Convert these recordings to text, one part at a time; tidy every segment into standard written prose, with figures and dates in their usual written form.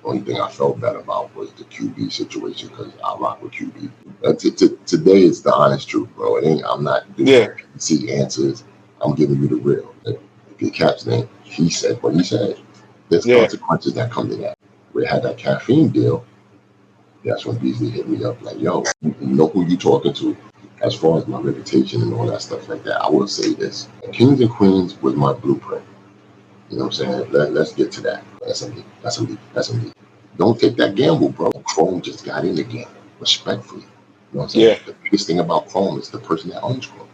Only thing I felt bad about was the QB situation because I rock with QB. Today it's the honest truth, bro. I'm not doing PC answers. I'm giving you the real. If you catch that, he said what he said. There's consequences that come to that. We had that caffeine deal. That's when Beasley hit me up like, yo, you know who you talking to. As far as my reputation and all that stuff like that, I will say this. Kings and Queens was my blueprint. You know what I'm saying? Let's get to that. SMD. Don't take that gamble, bro. Chrome just got in again, respectfully. You know what I'm saying? The biggest thing about Chrome is the person that owns Chrome.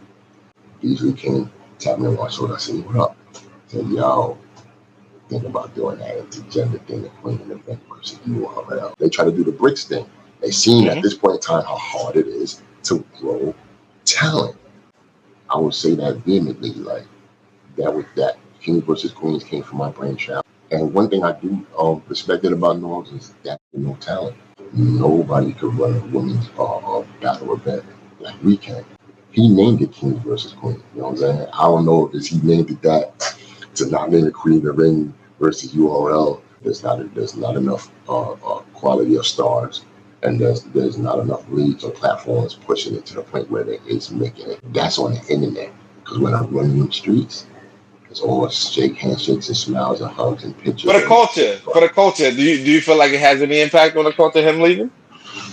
Beasley came, tapped me on my shoulder. I said, what up? I said, yo, think about doing that intergender thing, the Queen and event versus URL. They try to do the bricks thing. They seen at this point in time how hard it is to grow talent. I would say that vehemently, like that King versus Queens came from my brainchild. And one thing I do respect it about Norms is that no talent. Nobody could run a women's battle event like we can. He named it King versus Queens. You know what I'm saying? I don't know if he named it that to not name it Queen of the Ring versus URL. There's not enough quality of stars. And there's not enough leads or platforms pushing it to the point where it's making it. That's on the internet. Because when I'm running the streets, it's all handshakes and smiles and hugs and pictures. For the culture, do you feel like it has any impact on the culture, him leaving?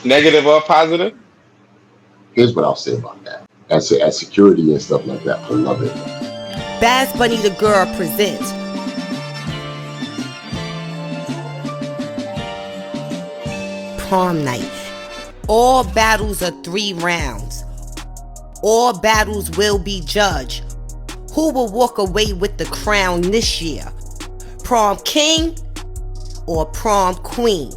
Negative or positive? Here's what I'll say about that. As security and stuff like that, I love it. Baz Bunny the Girl presents Prom Night. All battles are 3 rounds. All battles will be judged. Who will walk away with the crown this year? Prom King or Prom Queen?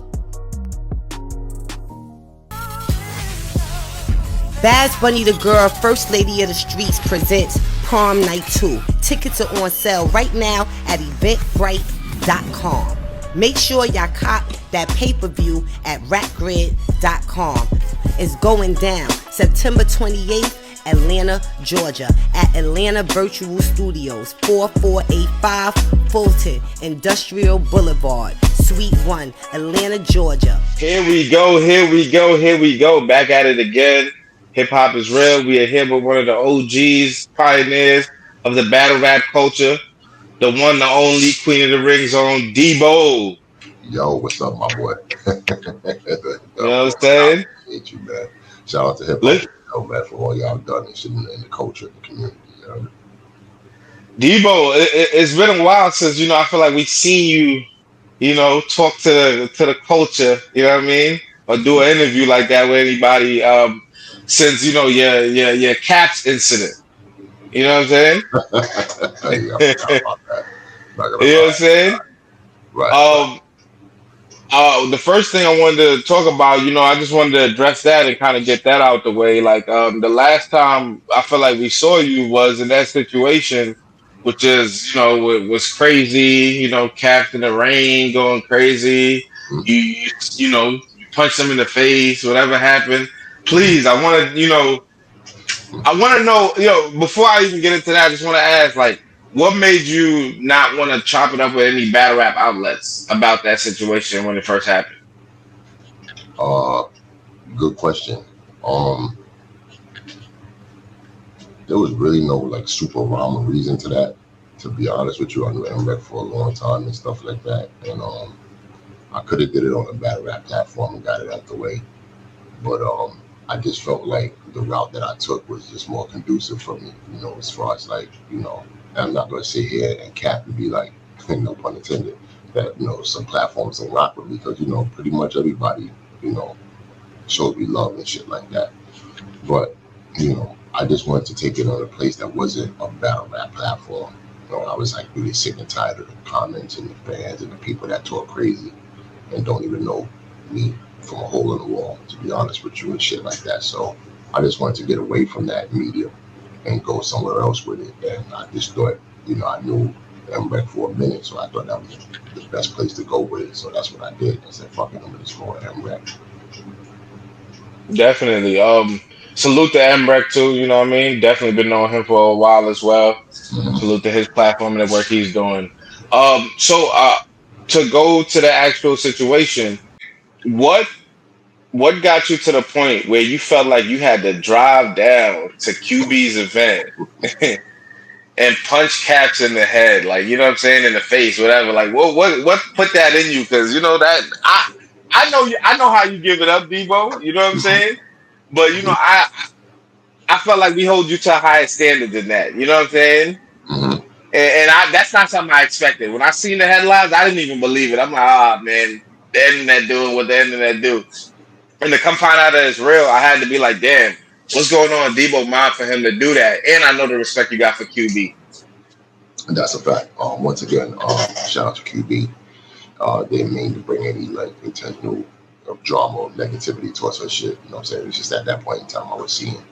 Baz Bunny the Girl, First Lady of the Streets presents Prom Night 2. Tickets are on sale right now at eventbrite.com. Make sure y'all cop that pay-per-view at rackgrid.com. It's going down September 28th, Atlanta, Georgia, at Atlanta Virtual Studios, 4485 Fulton Industrial Boulevard, Suite 1, Atlanta, Georgia. Here we go. Back at it again. Hip hop is real. We are here with one of the OGs, pioneers of the battle rap culture, the one, the only Queen of the Ring Zone, Debo. Yo, what's up, my boy? You know what I'm saying? I hate you, man. Shout out to hip hop, man, for all y'all done and shit in the culture, the community. You know? Debo, it's been a while since, I feel like we've seen you, talk to the culture, you know what I mean? Or do an interview like that with anybody since, your Caps incident. You know what I'm saying? You know what I'm saying? Right. The first thing I wanted to talk about, I just wanted to address that and kind of get that out the way. Like the last time I feel like we saw you was in that situation, which is, it was crazy, Capped in the rain, going crazy. You punched him in the face, whatever happened. Please, I want to know, before I even get into that, I just want to ask, like, what made you not want to chop it up with any battle rap outlets about that situation when it first happened? Good question. There was really no super rhyme or reason to that. To be honest with you, I knew Reck for a long time and stuff like that, and I could have did it on a battle rap platform and got it out the way, but I just felt like the route that I took was just more conducive for me, as far as I'm not going to sit here and cap and be like, no pun intended, that, some platforms don't rock with me because, pretty much everybody, showed me love and shit like that. But, I just wanted to take it on a place that wasn't a battle rap platform. I was really sick and tired of the comments and the fans and the people that talk crazy and don't even know me from a hole in the wall, to be honest with you, and shit like that. So I just wanted to get away from that medium and go somewhere else with it. And I just thought, I knew Reck for a minute, so I thought that was the best place to go with it. So that's what I did. I said, fuck it, I'm just going to Reck. Definitely. Salute to Reck too, you know what I mean? Definitely been knowing him for a while as well. Mm-hmm. Salute to his platform and the work he's doing. So to go to the actual situation, what what got you to the point where you felt like you had to drive down to QB's event and punch Caps in the head, like you know what I'm saying, in the face, whatever. Like, what put that in you? Because you know that I know how you give it up, Debo. You know what I'm saying? But you know, I felt like we hold you to a higher standard than that. You know what I'm saying? Mhm. And that's not something I expected. When I seen the headlines, I didn't even believe it. I'm like, ah, man, the internet doing what the internet do. And to come find out that it's real, I had to be like, damn, what's going on in Debo mind for him to do that? And I know the respect you got for QB. And that's a fact. Once again, shout out to QB. They didn't mean to bring any like intentional drama or negativity towards her shit. You know what I'm saying? It's just at that point in time I was seeing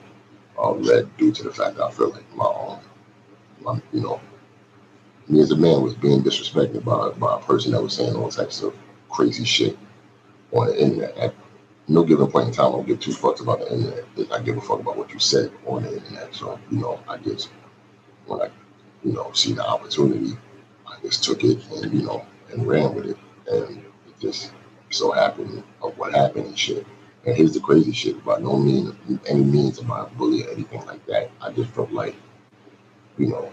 red due to the fact that I feel like my you know, me as a man was being disrespected by a person that was saying all types of crazy shit on the internet. At no given point in time, I don't give two fucks about the internet. I give a fuck about what you said on the internet. So, you know, I just, when I, see the opportunity, I just took it and, and ran with it. And it just so happened of what happened and shit. And here's the crazy shit: by no means, any means am I a bully or anything like that. I just felt like, you know,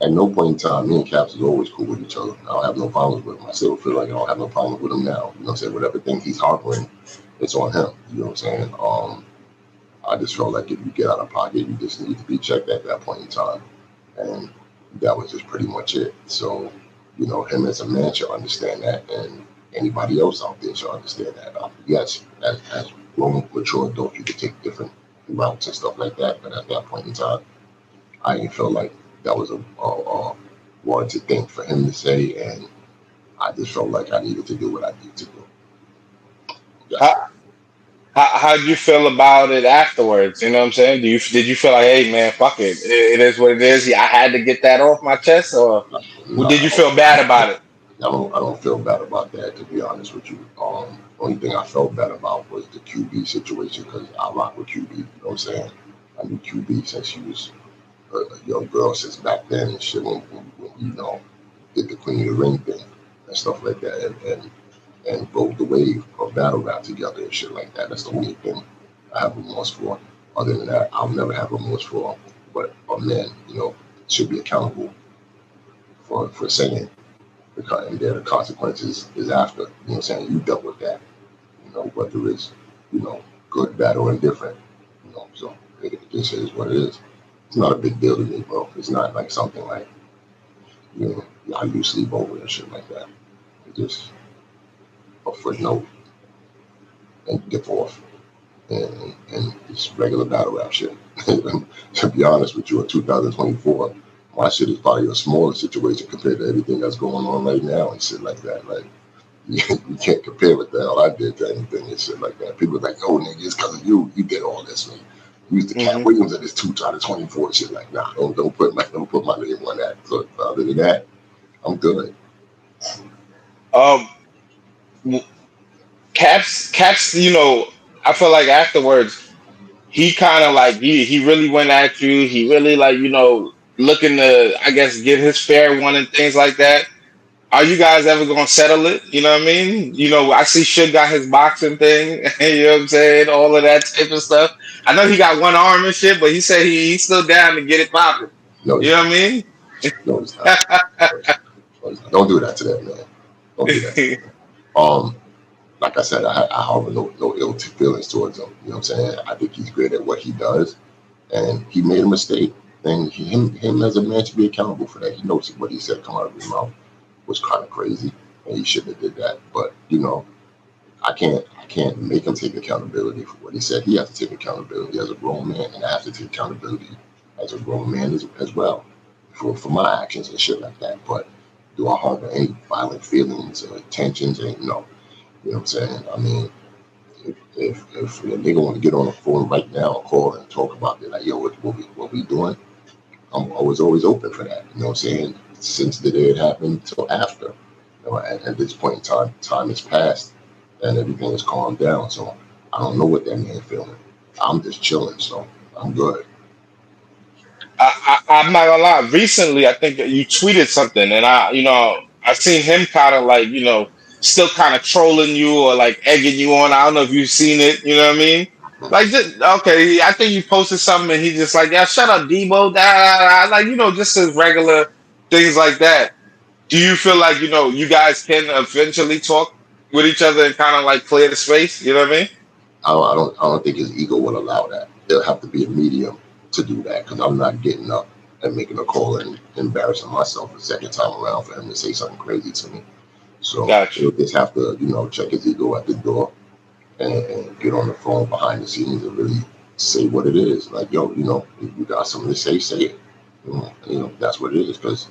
at no point in time, me and Caps is always cool with each other. I don't have no problems with him. I still feel like I don't have no problems with him now. You know what I'm saying? Whatever thing he's harboring, it's on him. You know what I'm saying? I just felt like if you get out of pocket, you just need to be checked at that point in time. And that was just pretty much it. So, him as a man should understand that, and anybody else out there should understand that. Yes, as grown, mature adults, you could take different routes and stuff like that. But at that point in time, I didn't feel like that was a warranted thing for him to say, and I just felt like I needed to do what I needed to do. That's it. How'd you feel about it afterwards? You know what I'm saying? Did you feel like, hey man, fuck it, it is what it is. Yeah, I had to get that off my chest, or No, did you feel bad about it? I don't feel bad about that, to be honest with you. Only thing I felt bad about was the QB situation because I rock with QB. You know what I'm saying? I knew QB since she was a young girl since back then and shit when did the Queen of the Ring thing and stuff like that and rode the wave of battle rap together and shit like that. That's the only thing I have remorse for. Other than that, I'll never have remorse for what a man, should be accountable for saying, because and there the consequences is after. You know what I'm saying? You dealt with that. Whether it's, good, bad, or indifferent. So it just is what it is. It's not a big deal to me, bro. It's not like something like, I do sleep over and shit like that. It's just a footnote and dip off. And it's regular battle rap shit. To be honest with you, in 2024, my shit is probably a smaller situation compared to everything that's going on right now and shit like that. Like, you can't compare what the hell I did to anything and shit like that. People are like, oh, nigga, it's because of you. You did all this, man. You used to Cat Williams at this 2024 shit. Like, nah, don't put my name on that. So other than that, I'm good. Um, Caps, I feel like afterwards he kind of like he really went at you. He really like looking to, I guess, get his fair one and things like that. Are you guys ever gonna settle it? You know what I mean? I see Suge got his boxing thing. You know what I'm saying? All of that type of stuff. I know he got one arm and shit, but he said he's still down to get it popping. No, You he's know what not. I mean? No, he's not. No, he's not. No, he's not. Don't do that to that man. Don't do that to that man. Like I said, I harbor no ill feelings towards him. You know what I'm saying? I think he's great at what he does, and he made a mistake. And him as a man should be accountable for that. He knows what he said come out of his mouth was kind of crazy, and he shouldn't have did that. But I can't make him take accountability for what he said. He has to take accountability as a grown man, and I have to take accountability as a grown man as well for my actions and shit like that. But do I harbor any violent feelings or intentions? And no. You know what I'm saying? I mean, if a nigga want to get on the phone right now and call and talk about it, like, yo, what we doing? I'm always open for that. You know what I'm saying? Since the day it happened till after. At this point in time has passed and everything has calmed down. So I don't know what that man feeling. I'm just chilling, so I'm good. I'm not gonna lie. Recently, I think that you tweeted something, and I I seen him kind of like, still kind of trolling you or like egging you on. I don't know if you've seen it. You know what I mean? Like, just, okay, I think you posted something and he just like, yeah, shut up, Debo. Da, da, da. Like, just his regular things like that. Do you feel like, you guys can eventually talk with each other and kind of like clear the space? You know what I mean? I don't think his ego would allow that. There'll have to be a medium to do that because I'm not getting up and making a call and embarrassing myself a second time around for him to say something crazy to me. So Gotcha. he'll just have to, check his ego at the door and get on the phone behind the scenes and really say what it is. Like, yo, if you got something to say it. That's what it is because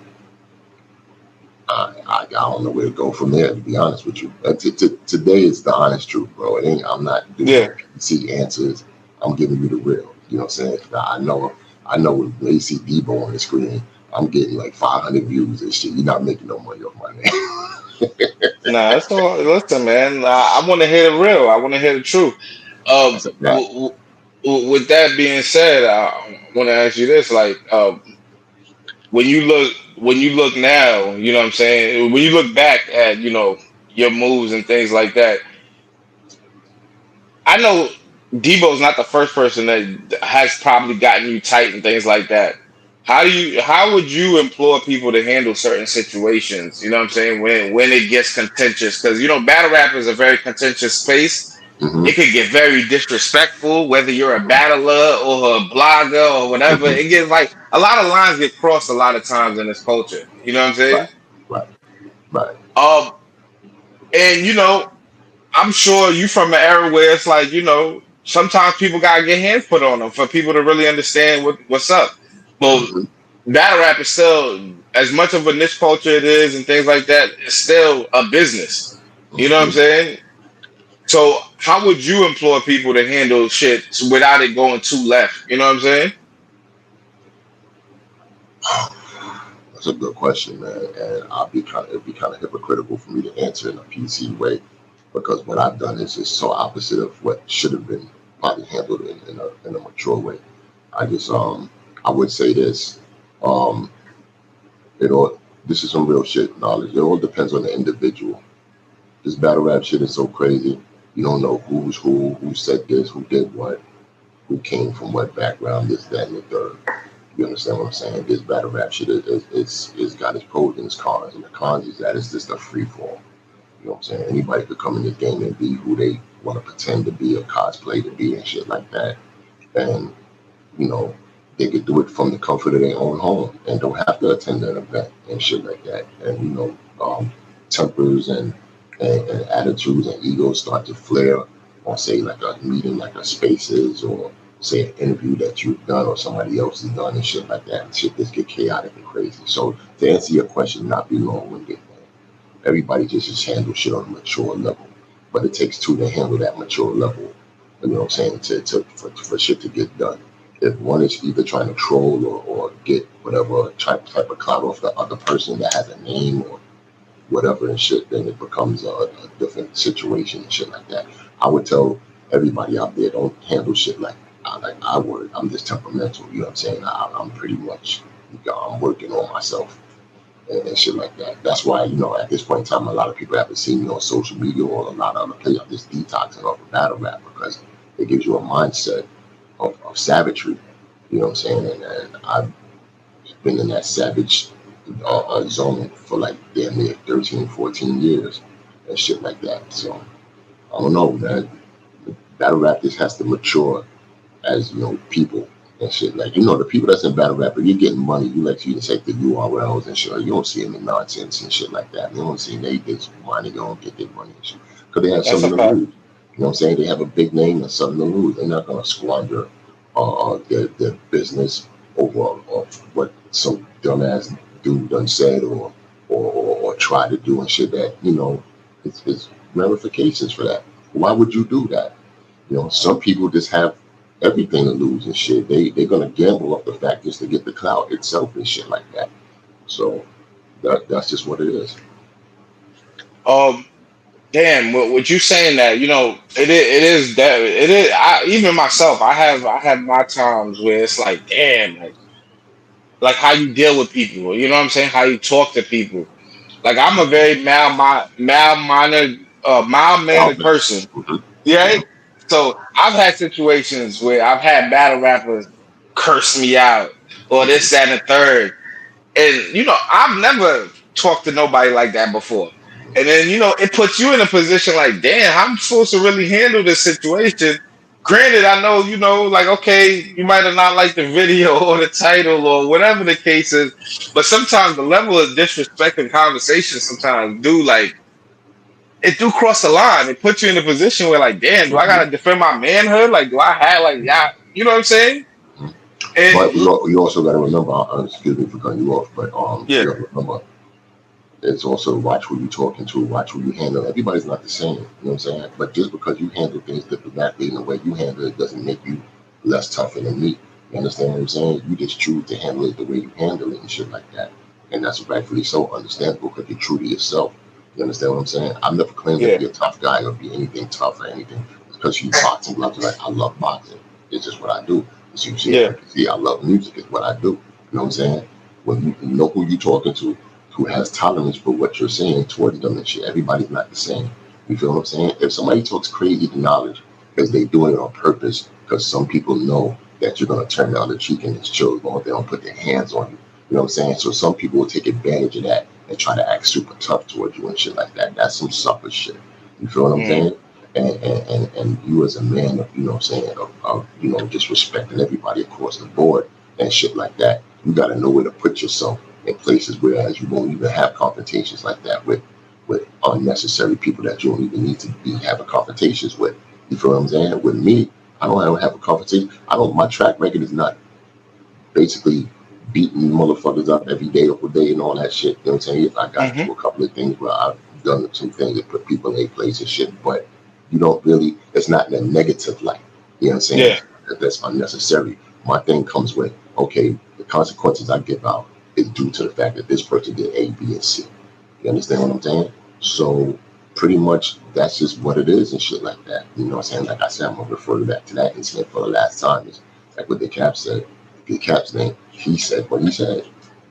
I don't know where to go from there, to be honest with you. Today is the honest truth, bro. I'm not doing Yeah. PC answers. I'm giving you the real. You know what I'm saying? I know when they see Debo on the screen, I'm getting like 500 views and shit. You're not making no money off my name. Nah, that's all. Listen, man, I want to hear the real. I want to hear the truth. That's a fact. With that being said, I want to ask you this: like, when you look now, you know what I'm saying. When you look back at your moves and things like that, I know Debo's not the first person that has probably gotten you tight and things like that. How would you implore people to handle certain situations? You know what I'm saying? When it gets contentious, because battle rap is a very contentious space. hmm It could get very disrespectful, whether you're a battler or a blogger or whatever. hmm It gets like a lot of lines get crossed a lot of times in this culture. You know what I'm saying? Right, right, right. Um, and I'm sure you from an era where it's like, sometimes people gotta get hands put on them for people to really understand what's up. Well, hmm battle rap is still as much of a niche culture it is and things like that. It's still a business. You know what I'm hmm saying? So how would you implore people to handle shit without it going too left? You know what I'm saying? That's a good question, man. And it'd be kind of hypocritical for me to answer in a PC way because what I've done is just so opposite of what should have been probably handled in a mature way. I would say this. Um, it all this is some real shit knowledge. It all depends on the individual. This battle rap shit is so crazy. You don't know who's who said this, who did what, who came from what background, this, that, and the third. You understand what I'm saying? This battle rap shit is got its pros and its cons. And the cons is that it's just a free fall. You know what I'm saying? Anybody could come in this game and be who they want to pretend to be or cosplay to be and shit like that. And, you know, they could do it from the comfort of their own home and don't have to attend an event and shit like that. And, tempers and attitudes and egos start to flare on, say, like a meeting, like a spaces or say an interview that you've done or somebody else has done and shit like that. And shit just get chaotic and crazy. So to answer your question, not be long-winded, everybody just handles shit on a mature level. But it takes two to handle that mature level, you know what I'm saying, for shit to get done. If one is either trying to troll or get whatever type of clout off the other person that has a name or whatever and shit, then it becomes a different situation and shit like that. I would tell everybody out there, don't handle shit like I would. I'm just temperamental, you know what I'm saying? I'm pretty much, I'm working on myself and shit like that. That's why, at this point in time, a lot of people haven't seen me on social media or a lot of other places. I'm just detoxing off of battle rap because it gives you a mindset of savagery. You know what I'm saying? And I've been in that savage zone for like damn near 13, 14 years and shit like that. So I don't know, man. Battle rap just has to mature as people and shit. Like the people that's in battle rap, if you're getting money, you can check the URLs and shit. You don't see any nonsense and shit like that. You don't see they just money, they don't get their money and shit because they have That's a something to fact. lose. You know what I'm saying? They have a big name and something to lose. They're not gonna squander their business over what some dumbass dude done said or try to do and shit that it's ramifications for that. Why would you do that? Some people just have everything to lose and shit. They're gonna gamble off the fact just to get the clout itself and shit like that. So that's just what it is. Um, Damn, what you saying that it is that it is. Even myself, I have my times where it's like, damn, like how you deal with people. You know what I'm saying? How you talk to people. Like I'm a very mild mannered Alvin. person. Mm-hmm. Yeah. Mm-hmm. So I've had situations where I've had battle rappers curse me out or Mm-hmm. this, that, and the third. And I've never talked to nobody like that before. And then it puts you in a position like, damn, how am I supposed to really handle this situation? Granted, I know, like, okay, you might have not liked the video or the title or whatever the case is, but sometimes the level of disrespect in conversation sometimes do, like, it do cross the line. It puts you in a position where, like, damn, do I Mm-hmm. gotta defend my manhood? Like, do I have, like, yeah, you know what I'm saying? And But you also got to remember, excuse me for cutting you off, but yeah, you got to remember, it's also watch who you're talking to, watch who you handle. Everybody's not the same, you know what I'm saying? But just because you handle things diplomatically in the way you handle it doesn't make you less tougher than me. You understand what I'm saying? You just choose to handle it the way you handle it and shit like that. And that's rightfully so understandable because you're true to yourself. You understand what I'm saying? I've never claimed to yeah, be a tough guy or be anything tough or anything because you boxing gloves. Like, I love boxing. It's just what I do. As you see, yeah, like you see, I love music. It's what I do. You know what I'm saying? When you know who you're talking to, who has tolerance for what you're saying towards them and shit. Everybody's not the same. You feel what I'm saying? If somebody talks crazy to knowledge because they doing it on purpose, because some people know that you're gonna turn the other cheek and it's chill as long as they don't put their hands on you. You know what I'm saying? So some people will take advantage of that and try to act super tough towards you and shit like that. That's some sucker shit. You feel what I'm mm, saying? And you as a man of, you know what I'm saying, of just respecting everybody across the board and shit like that, you gotta know where to put yourself in places whereas you won't even have confrontations like that with unnecessary people that you don't even need to be having confrontations with. You feel what I'm saying? With me, I don't have a confrontation. My track record is not basically beating motherfuckers up every day, over day, and all that shit. You know what I'm saying? I got mm-hmm, into a couple of things where I've done some things that put people in their place and shit, but you don't really, it's not in a negative light. You know what I'm saying? yeah, That's unnecessary. My thing comes with, okay, the consequences I give out is due to the fact that this person did A, B, and C. You understand what I'm saying? So pretty much that's just what it is and shit like that. You know what I'm saying? Like I said, I'm gonna refer back to that incident for the last time. It's like what the cap said. The cap's name, he said what he said.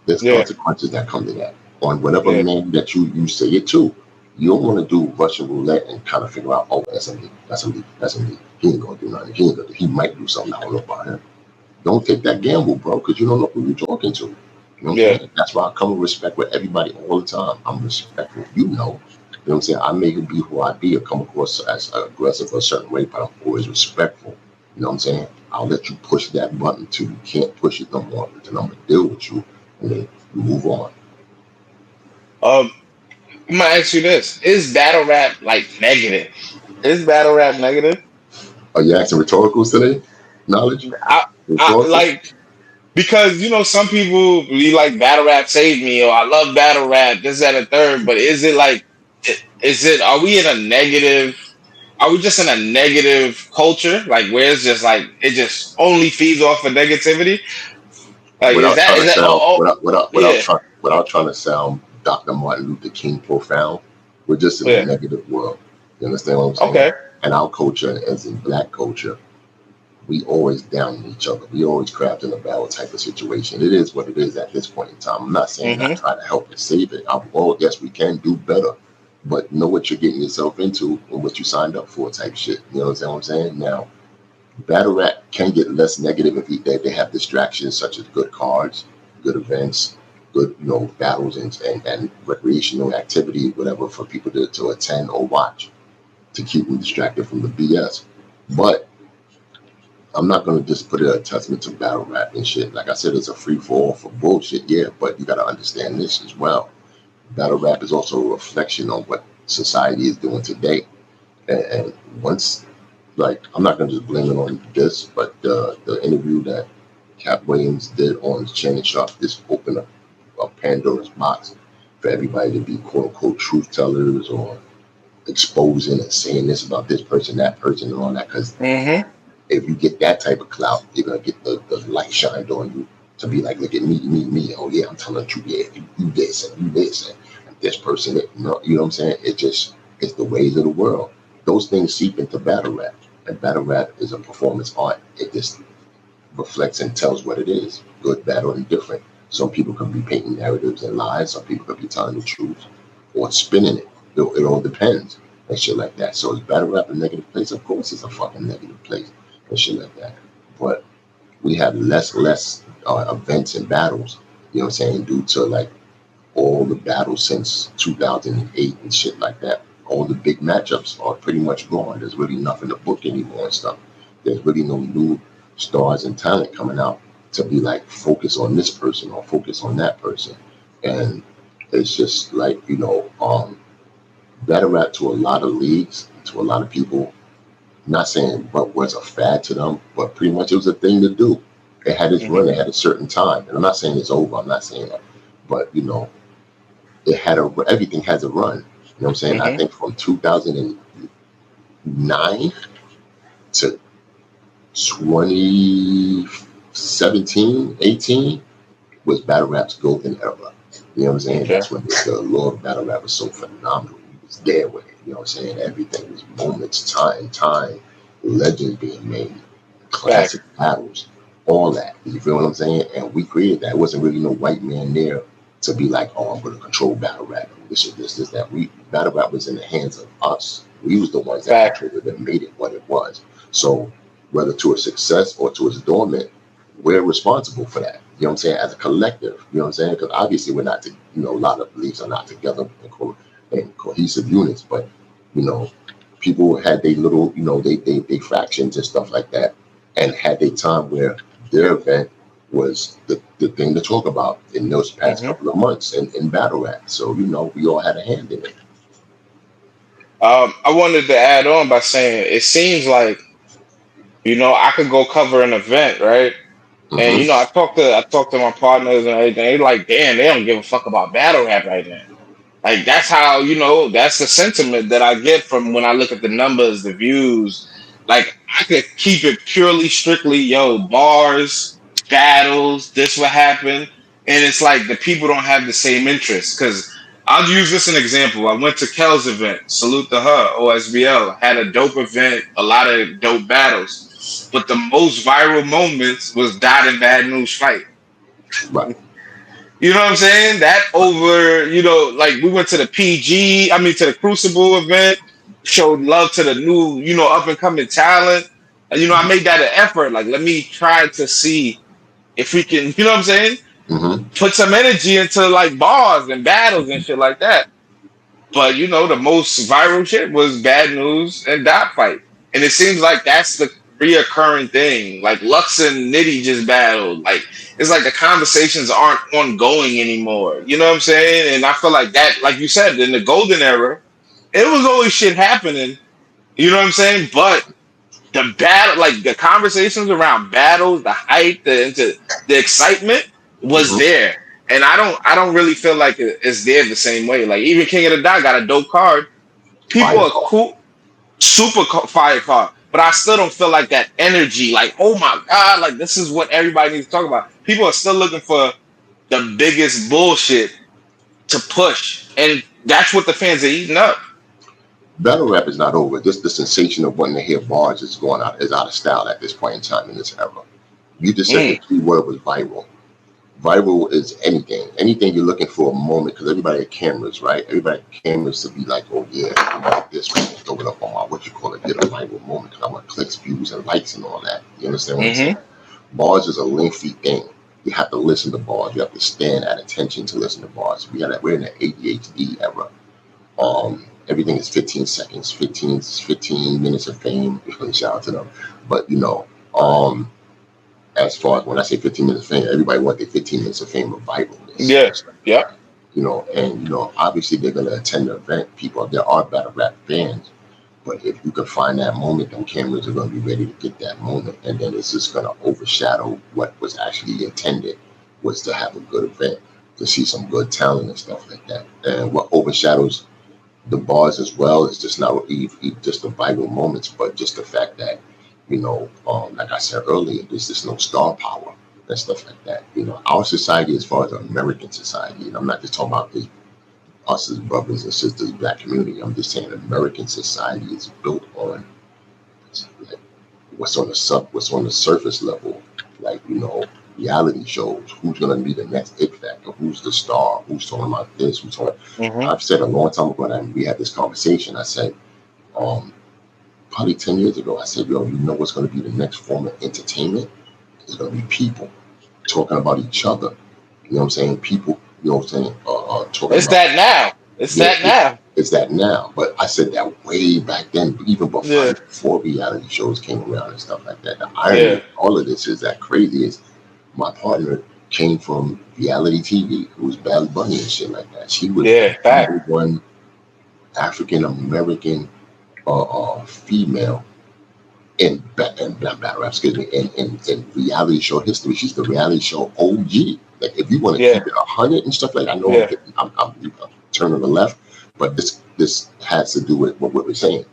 There's yeah, consequences that come to that. On whatever yeah. man that you say it to, you don't want to do Russian roulette and kind of figure out, oh, that's me, that's me, that's me. He ain't gonna do nothing. He might do something. I don't know about him. Don't take that gamble, bro, because you don't know who you're talking to. You know what I'm Yeah. saying? That's why I come with respect with everybody all the time. I'm respectful. You know what I'm saying? I may be who I be or come across as aggressive a certain way, but I'm always respectful. You know what I'm saying? I'll let you push that button till you can't push it no more. Until I'm gonna deal with you and then you move on. Um, I'm gonna ask you this: is battle rap like negative? Is battle rap negative? Are you asking rhetoricals today? Knowledge? I, I Rhetorical? like because some people be like battle rap saved me or I love battle rap this that and third. But is it like is it? Are we in a negative? Are we just in a negative culture? Like where it's just like it just only feeds off of negativity? Like is Without that trying is to that? sound Oh, yeah, without trying to sound Dr. Martin Luther King profound, we're just in a yeah. negative world. You understand what I'm saying? Okay. And our culture, as in black culture, we always down each other. We always craft in a battle type of situation. It is what it is at this point in time. I'm not saying not Mm-hmm. try to help and save it. Yes, we can do better, but know what you're getting yourself into and what you signed up for type shit. You know what I'm saying? Now, battle rap can get less negative if they have distractions such as good cards, good events, good battles and recreational activity, whatever, for people to attend or watch to keep them distracted from the BS. But I'm not gonna just put it a testament to battle rap and shit. Like I said, it's a free for all for bullshit, yeah. But you gotta understand this as well. Battle rap is also a reflection on what society is doing today. And once, like, I'm not gonna just blame it on this, but the interview that Cap Williams did on Shannon Sharp just opened up a Pandora's box for everybody to be quote unquote truth tellers or exposing and saying this about this person, that person, and all that. Because Mm-hmm. if you get that type of clout, you're gonna get the light shined on you to be like, look at me, me, me. Oh yeah, I'm telling the truth. Yeah, you this and you this and this person. You know what I'm saying? It's the ways of the world. Those things seep into battle rap, and battle rap is a performance art. It just reflects and tells what it is, good, bad, or indifferent. Some people can be painting narratives and lies. Some people could be telling the truth. or spinning it. It all depends and shit like that. So is battle rap a negative place? Of course it's a fucking negative place and shit like that. But we have less events and battles, you know what I'm saying, due to like all the battles since 2008 and shit like that. All the big matchups are pretty much gone. There's really nothing to book anymore and stuff. There's really no new stars and talent coming out to be like focus on this person or focus on that person. And it's just like, battle rap to a lot of leagues, to a lot of people, not saying what was a fad to them, but pretty much it was a thing to do. It had its run, it had a certain time. And I'm not saying it's over, I'm not saying that. But, it had everything has a run. You know what I'm saying? I think from 2009 to 2017, 18 was battle rap's golden era. You know what I'm saying? Okay. That's when the lore of battle rap was so phenomenal. He was there with it. You know what I'm saying? Everything was moments, time, legends being made, classic battles, all that. You feel what I'm saying? And we created that. It wasn't really no white man there to be like, oh, I'm going to control battle rap. This, that. Battle rap was in the hands of us. We was the ones that controlled it and made it what it was. So whether to a success or to its dormant, we're responsible for that. You know what I'm saying? As a collective, you know what I'm saying? Because obviously we're not, a lot of beliefs are not together in cohesive units, but, people had their little, they fractions and stuff like that, and had their time where their event was the thing to talk about in those past couple of months in battle rap. So, we all had a hand in it. I wanted to add on by saying it seems like, I could go cover an event, right? And I talked to my partners and everything. They like, damn, they don't give a fuck about battle rap right now. Like that's how that's the sentiment that I get from when I look at the numbers, the views. Like I could keep it purely, strictly, bars, battles. This what happened, and it's like the people don't have the same interest. Because I'll use this as an example. I went to Kel's event. Salute to her. OSBL had a dope event, a lot of dope battles. But the most viral moments was Dot and Bad News fight. Right. You know what I'm saying? That over, like we went to the to the Crucible event, showed love to the new, up and coming talent. And, I made that an effort. Like, let me try to see if we can, you know what I'm saying? Put some energy into like bars and battles and shit like that. But, the most viral shit was Bad News and Dot fight. And it seems like that's the reoccurring thing. Like Lux and Nitty just battled. Like it's like the conversations aren't ongoing anymore. You know what I'm saying? And I feel like that, like you said, in the golden era, it was always shit happening. You know what I'm saying? But the battle, like the conversations around battles, the hype, the excitement was there. And I don't really feel like it's there the same way. Like even King of the Dot got a dope card. People are cool, super fire card. But I still don't feel like that energy. Like, oh my God, like this is what everybody needs to talk about. People are still looking for the biggest bullshit to push. And that's what the fans are eating up. Battle rap is not over. Just the sensation of wanting to hear bars is out of style at this point in time in this era. You just said the key word was viral. Viral is anything you're looking for a moment, because everybody had cameras, right? Everybody had cameras to be like, oh yeah, I want this, right? Throw it up on my get a viral moment, because I want clicks, views, and likes and all that. You understand what I'm saying? Bars is a lengthy thing. You have to listen to bars. You have to stand at attention to listen to bars. We're in the ADHD era. Everything is 15 seconds, 15 minutes of fame. Shout out to them. But as far as when I say 15 minutes of fame, everybody wants their 15 minutes of fame of viralness. Yes. Yeah. Obviously they're gonna attend the event. There are battle rap fans, but if you can find that moment, them cameras are gonna be ready to get that moment, and then it's just gonna overshadow what was actually intended, was to have a good event, to see some good talent and stuff like that. And what overshadows the bars as well is just not just the viral moments, but just the fact that like I said earlier, there's just no star power and stuff like that. Our society, as far as American society, and I'm not just talking about us as brothers and sisters, black community. I'm just saying American society is built on like what's on the surface level, like reality shows. Who's going to be the next It Factor? Who's the star? Who's talking about this? Who's talking? I've said a long time ago, and we had this conversation. I said, probably 10 years ago, I said, yo, you know what's going to be the next form of entertainment? It's going to be people talking about each other. You know what I'm saying? People, you know what I'm saying? Talking It's about, that now. It's that now. It's that now. But I said that way back then, even before reality shows came around and stuff like that. The irony of all of this is that crazy is my partner came from reality TV, who was Bad Bunny and shit like that. She was the number one African American female in battle rap, in reality show history. She's the reality show OG. Like, if you want to keep it 100 and stuff like that, I know I'm turning to the left, but this has to do with what we're saying.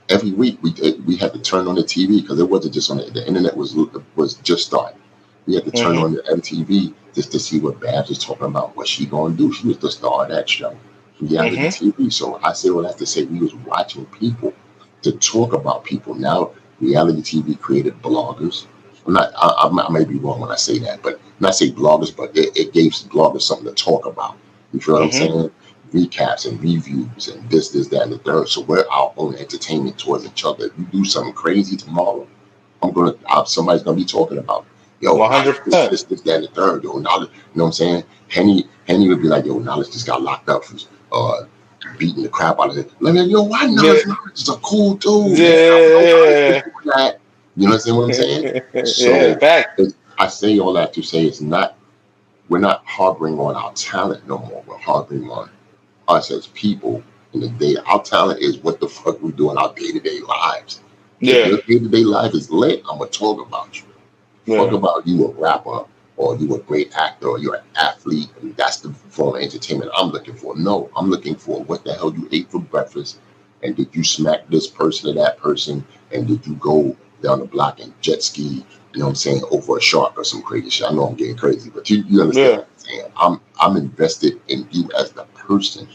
Every week we had to turn on the TV because it wasn't just on the internet was just starting. We had to turn on the MTV just to see what Babs was talking about, what she gonna do. She was the star of that show, reality TV. So I say all that to say we was watching people to talk about people. Now reality TV created bloggers. I may be wrong when I say that, but not say bloggers, but it gave bloggers something to talk about. You feel what I'm saying? Recaps and reviews and this, that, and the third. So we're our own entertainment towards each other. If you do something crazy tomorrow, somebody's gonna be talking about, yo, 100%. This, that, and the third. Yo, Knowledge, you know what I'm saying? Henny would be like, yo, Knowledge just got locked up for beating the crap out of it. Like, yo, why Knowledge is a cool dude? Yeah. You understand what I'm saying? So I say all that to say we're not harboring on our talent no more. We're harboring on us as people in the day. Our talent is what the fuck we do in our day-to-day lives. If your day-to-day life is lit, I'm gonna talk about you. Talk about you a rapper, or you a great actor, or you're an athlete, and that's the form of entertainment I'm looking for. No, I'm looking for what the hell you ate for breakfast, and did you smack this person or that person, and did you go down the block and jet ski, you know what I'm saying, over a shark or some crazy shit. I know I'm getting crazy, but you understand what I'm saying. I'm invested in you as the person.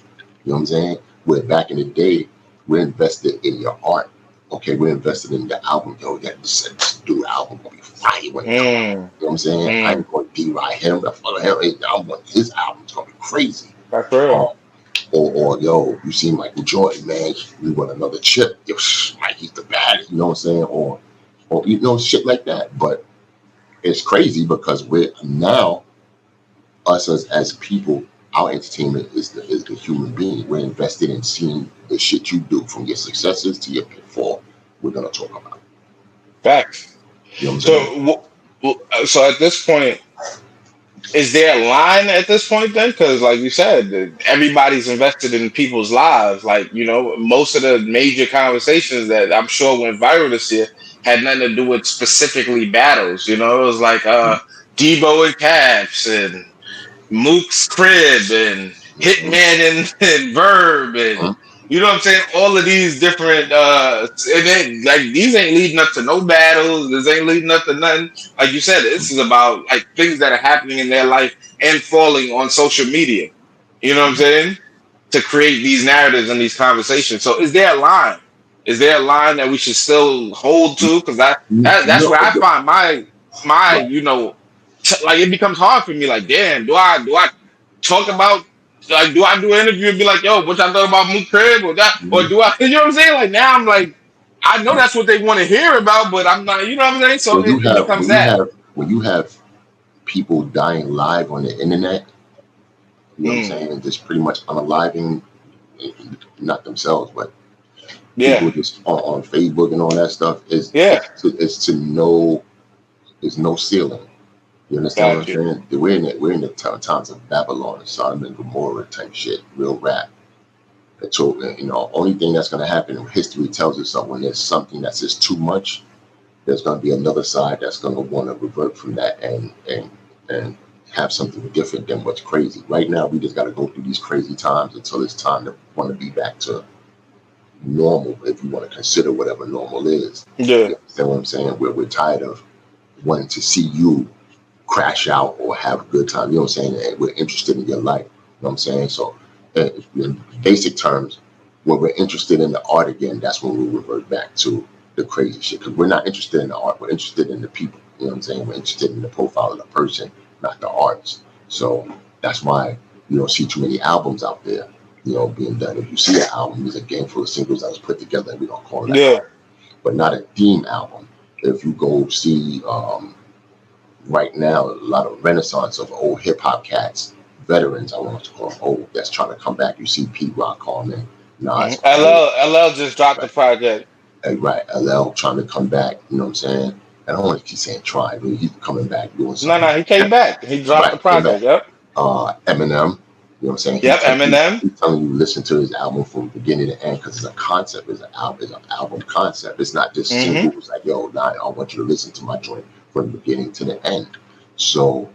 You know what I'm saying? Where back in the day, we're invested in your art. Okay, we're invested in the album. Yo, this dude album gonna be fire when it comes out. You know what I'm saying? I ain't gonna D-Ride him. I follow him. I want his album's gonna be crazy. That's real. Or yo, you see Michael Jordan, man, we want another chip. Yo, Mikey's the baddest. You know what I'm saying? Or you know, shit like that. But it's crazy because we're now, us as people, our entertainment is the human being. We're invested in seeing the shit you do, from your successes to your pitfall. We're gonna talk about. Facts. You know what I'm saying? So at this point, is there a line at this point then? Because like you said, everybody's invested in people's lives. Like, you know, most of the major conversations that I'm sure went viral this year had nothing to do with specifically battles. You know, it was like Debo and Caps and Mook's crib and Hitman and Verb and you know what I'm saying? All of these different and then, like, these ain't leading up to no battles. This ain't leading up to nothing. Like you said, this is about like things that are happening in their life and falling on social media. You know what I'm saying? To create these narratives and these conversations. So is there a line? Is there a line that we should still hold to? Because that's where I find my you know, like it becomes hard for me. Like, damn, do I talk about, like, do I do an interview and be like, yo, what y'all thought about Mook Crib or that, or do I? You know what I'm saying? Like, now I'm like, I know that's what they want to hear about, but I'm not. You know what I'm saying? So it becomes that. When you have people dying live on the internet, you know what I'm saying, just pretty much unaliving, not themselves, but people just on Facebook and all that stuff is to no, there's no ceiling. You understand what I'm saying? We're in the times of Babylon, Sodom and Gomorrah type shit, real rap. And so, you know, only thing that's going to happen, and history tells us, when there's something that's just too much, there's going to be another side that's going to want to revert from that and have something different than what's crazy. Right now, we just got to go through these crazy times until it's time to want to be back to normal, if you want to consider whatever normal is. You understand what I'm saying? We're tired of wanting to see you crash out or have a good time. You know what I'm saying? And we're interested in your life. You know what I'm saying? So in basic terms, when we're interested in the art again, that's when we revert back to the crazy shit. Because we're not interested in the art, we're interested in the people. You know what I'm saying? We're interested in the profile of the person, not the artist. So that's why you don't see too many albums out there, being done. If you see an album, there's a game full of singles that was put together, and we don't call it an album, but not a theme album. If you go see right now, a lot of renaissance of old hip hop cats, veterans, I want to call them old, that's trying to come back. You see Pete Rock calling Nas. LL just dropped the project. Right, LL trying to come back, you know what I'm saying? And I don't want to keep saying try, but he's coming back doing something. No, he came back. He dropped the project, yep. Eminem, you know what I'm saying? Yep, Eminem. He's telling you to listen to his album from beginning to end because it's a concept, it's an album concept. It's not just singles like, yo, nah, I want you to listen to my joint from the beginning to the end. So,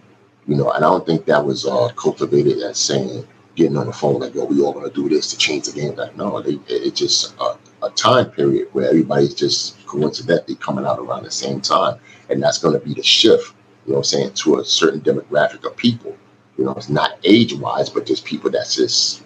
and I don't think that was cultivated as saying, getting on the phone like, yo, we all gonna do this to change the game. Like, no, it's just a time period where everybody's just coincidentally coming out around the same time, and that's gonna be the shift. You know what I'm saying, to a certain demographic of people. It's not age-wise, but just people that's just,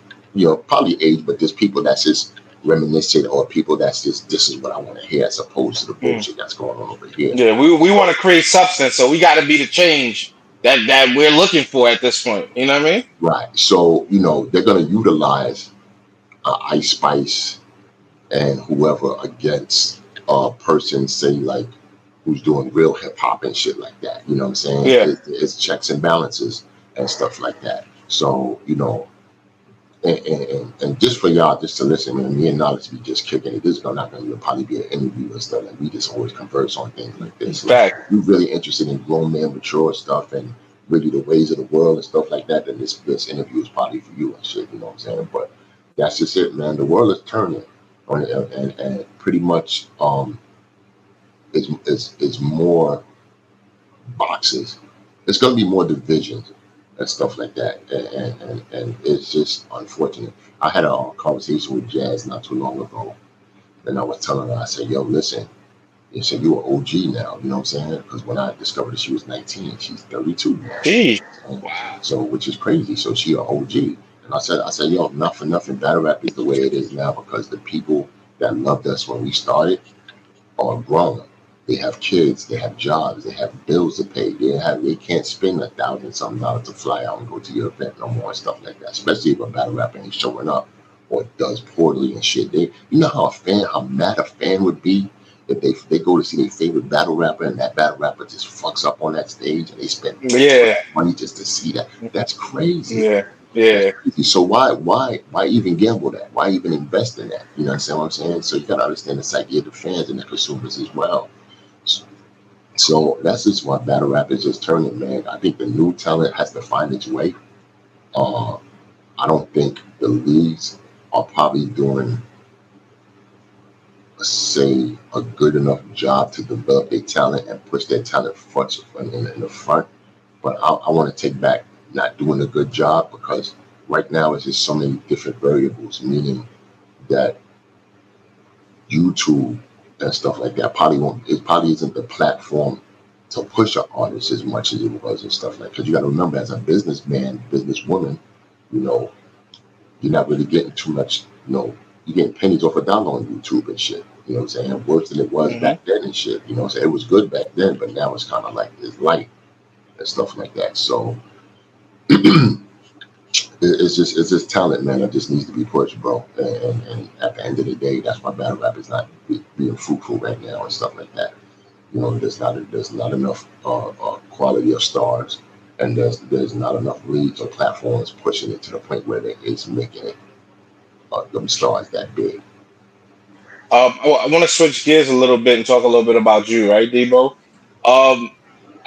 probably age, but just people that's just reminiscent, or people that's just, this is what I want to hear, as opposed to the bullshit that's going on over here. Yeah, we want to create substance, so we got to be the change that we're looking for at this point. You know what I mean? Right. So, they're going to utilize Ice Spice and whoever against a person, say, like, who's doing real hip-hop and shit like that. You know what I'm saying? Yeah. It's checks and balances and stuff like that. So, and just for y'all just to listen, man, me and Knowledge be just kicking it. This is not going to probably be an interview and stuff. Like, we just always converse on things like this. Like, if you're really interested in grown man, mature stuff, and really the ways of the world and stuff like that, then this interview is probably for you and shit. You know what I'm saying? But that's just it, man. The world is turning on it, and pretty much it's more boxes. It's going to be more divisions and stuff like that, and it's just unfortunate. I had a conversation with Jazz not too long ago, and I was telling her, I said, yo, listen, you said you're an OG now, you know what I'm saying? Because when I discovered that she was 19, she's 32 now. Wow. So, which is crazy. So she an OG. And I said, yo, not for nothing, battle rap is the way it is now, because the people that loved us when we started are grown. They have kids, they have jobs, they have bills to pay. They can't spend $1,000-something to fly out and go to your event no more and stuff like that. Especially if a battle rapper ain't showing up or does poorly and shit. You know how mad a fan would be if they go to see their favorite battle rapper and that battle rapper just fucks up on that stage and they spend money just to see that. That's crazy. Yeah. Crazy. So why even gamble that? Why even invest in that? You know what I'm saying? So you gotta understand the psyche of the fans and the consumers as well. So that's just why battle rap is just turning, man. I think the new talent has to find its way. I don't think the leagues are probably doing, say, a good enough job to develop their talent and push their talent in the front. But I want to take back not doing a good job, because right now it's just so many different variables, meaning that YouTube and stuff like that probably isn't the platform to push an artist as much as it was and stuff like that. Because you got to remember, as a businessman, businesswoman, you're not really getting too much, you're getting pennies off a dollar on YouTube and shit. You know what I'm saying? Worse than it was back then and shit. You know what I'm saying? It was good back then, but now it's kind of like it's light and stuff like that. So it's just talent, man. It just needs to be pushed, bro. And at the end of the day, that's why battle rap is not being fruitful right now and stuff like that. There's not enough quality of stars, and there's not enough leads or platforms pushing it to the point where it's making it them stars that big. I want to switch gears a little bit and talk a little bit about you, right, Debo? I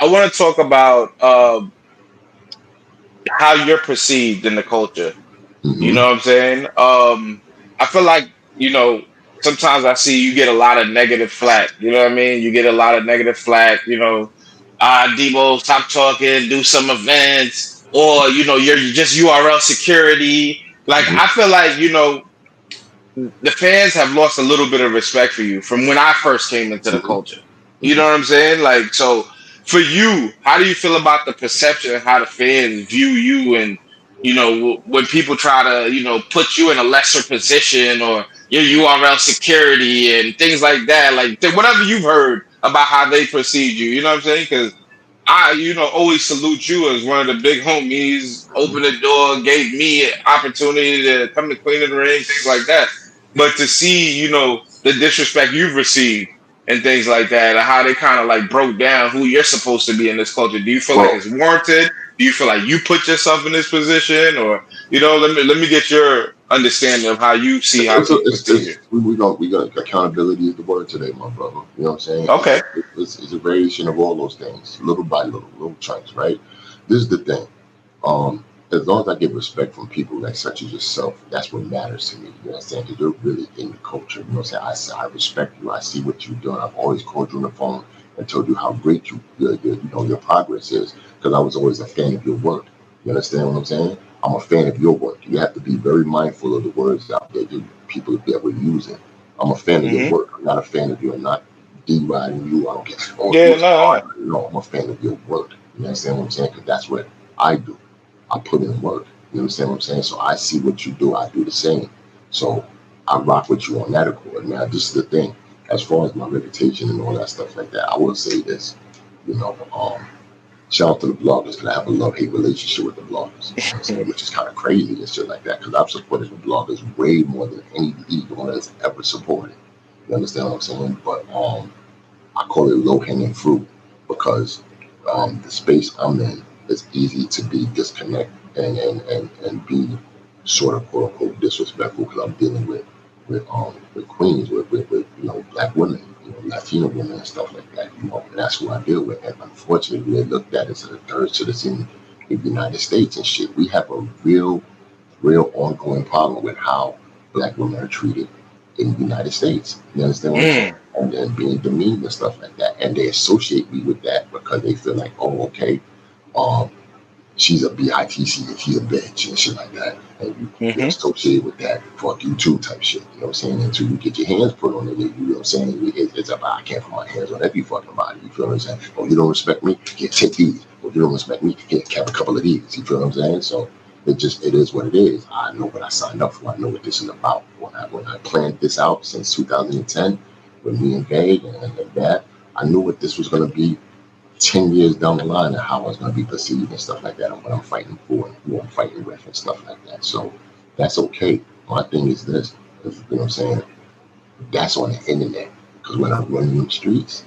want to talk about how you're perceived in the culture. You know what I'm saying? I feel like, sometimes I see you get a lot of negative flack. You know what I mean? You get a lot of negative flack, Debo, stop talking, do some events, or, you're just URL security. Like, I feel like, the fans have lost a little bit of respect for you from when I first came into the culture. You know what I'm saying? Like, so for you, how do you feel about the perception of how the fans view you, and when people try to put you in a lesser position, or your URL security and things like that? Like, whatever you've heard about how they perceived you. You know what I'm saying? Because I, always salute you as one of the big homies. Opened the door, gave me an opportunity to come to Queen of the Ring, things like that. But to see, the disrespect you've received and things like that, and how they kind of like broke down who you're supposed to be in this culture. Do you feel like Well, it's warranted? Do you feel like you put yourself in this position, or let me get your understanding of how you see how people perceive you. we got accountability is the word today, my brother. You know what I'm saying? Okay. It's a variation of all those things, little by little chunks, right? This is the thing. As long as I get respect from people like such as yourself, that's what matters to me. You know what I'm saying? Because you're really in the culture. You know what I'm saying? I respect you. I see what you're doing. I've always called you on the phone and told you how great your progress is, because I was always a fan of your work. You understand what I'm saying? I'm a fan of your work. You have to be very mindful of the words out there people that we're using. I'm a fan of your Mm-hmm. work. I'm not a fan of you. I'm not deriding you. I don't get, oh, Yeah, you're no, hard. No, I'm a fan of your work. You understand what I'm saying? Because that's what I do. I put in work. You understand what I'm saying? So I see what you do. I do the same. So I rock with you on that accord. Now, this is the thing. As far as my reputation and all that stuff like that, I will say this. You know, shout out to the bloggers, because I have a love-hate relationship with the bloggers. You know what I'm saying? Which is kind of crazy and shit like that, because I've supported the bloggers way more than any league owner has ever supported. You understand what I'm saying? But I call it low-hanging fruit, because the space I'm in is easy to be disconnect and be sort of quote unquote disrespectful, because I'm dealing with queens, with black women, Latino women and stuff like that, and that's who I deal with. And unfortunately, they're looked at as a third citizen in the United States and shit. We have a real ongoing problem with how black women are treated in the United States. You understand what I'm saying? mm, And being demeaned and stuff like that. And they associate me with that because they feel like, oh, okay, um, she's a bitch, she's a bitch and shit like that. And you're mm-hmm. associated with that fuck you too type shit. You know what I'm saying? Until you get your hands put on it, you know what I'm saying? It's about, I can't put my hands on every fucking body. You feel what I'm saying? Oh, you don't respect me? Here, take these. Oh, you don't respect me? Here, have a couple of these. You feel what I'm saying? So it is what it is. I know what I signed up for. I know what this is about. When I planned this out since 2010 with me and Vague and that, I knew what this was going to be 10 years down the line, and how I was going to be perceived and stuff like that, and what I'm fighting for and who I'm fighting with and stuff like that. So that's okay. My thing is this, you know what I'm saying? That's on the internet. Because when I'm running in the streets,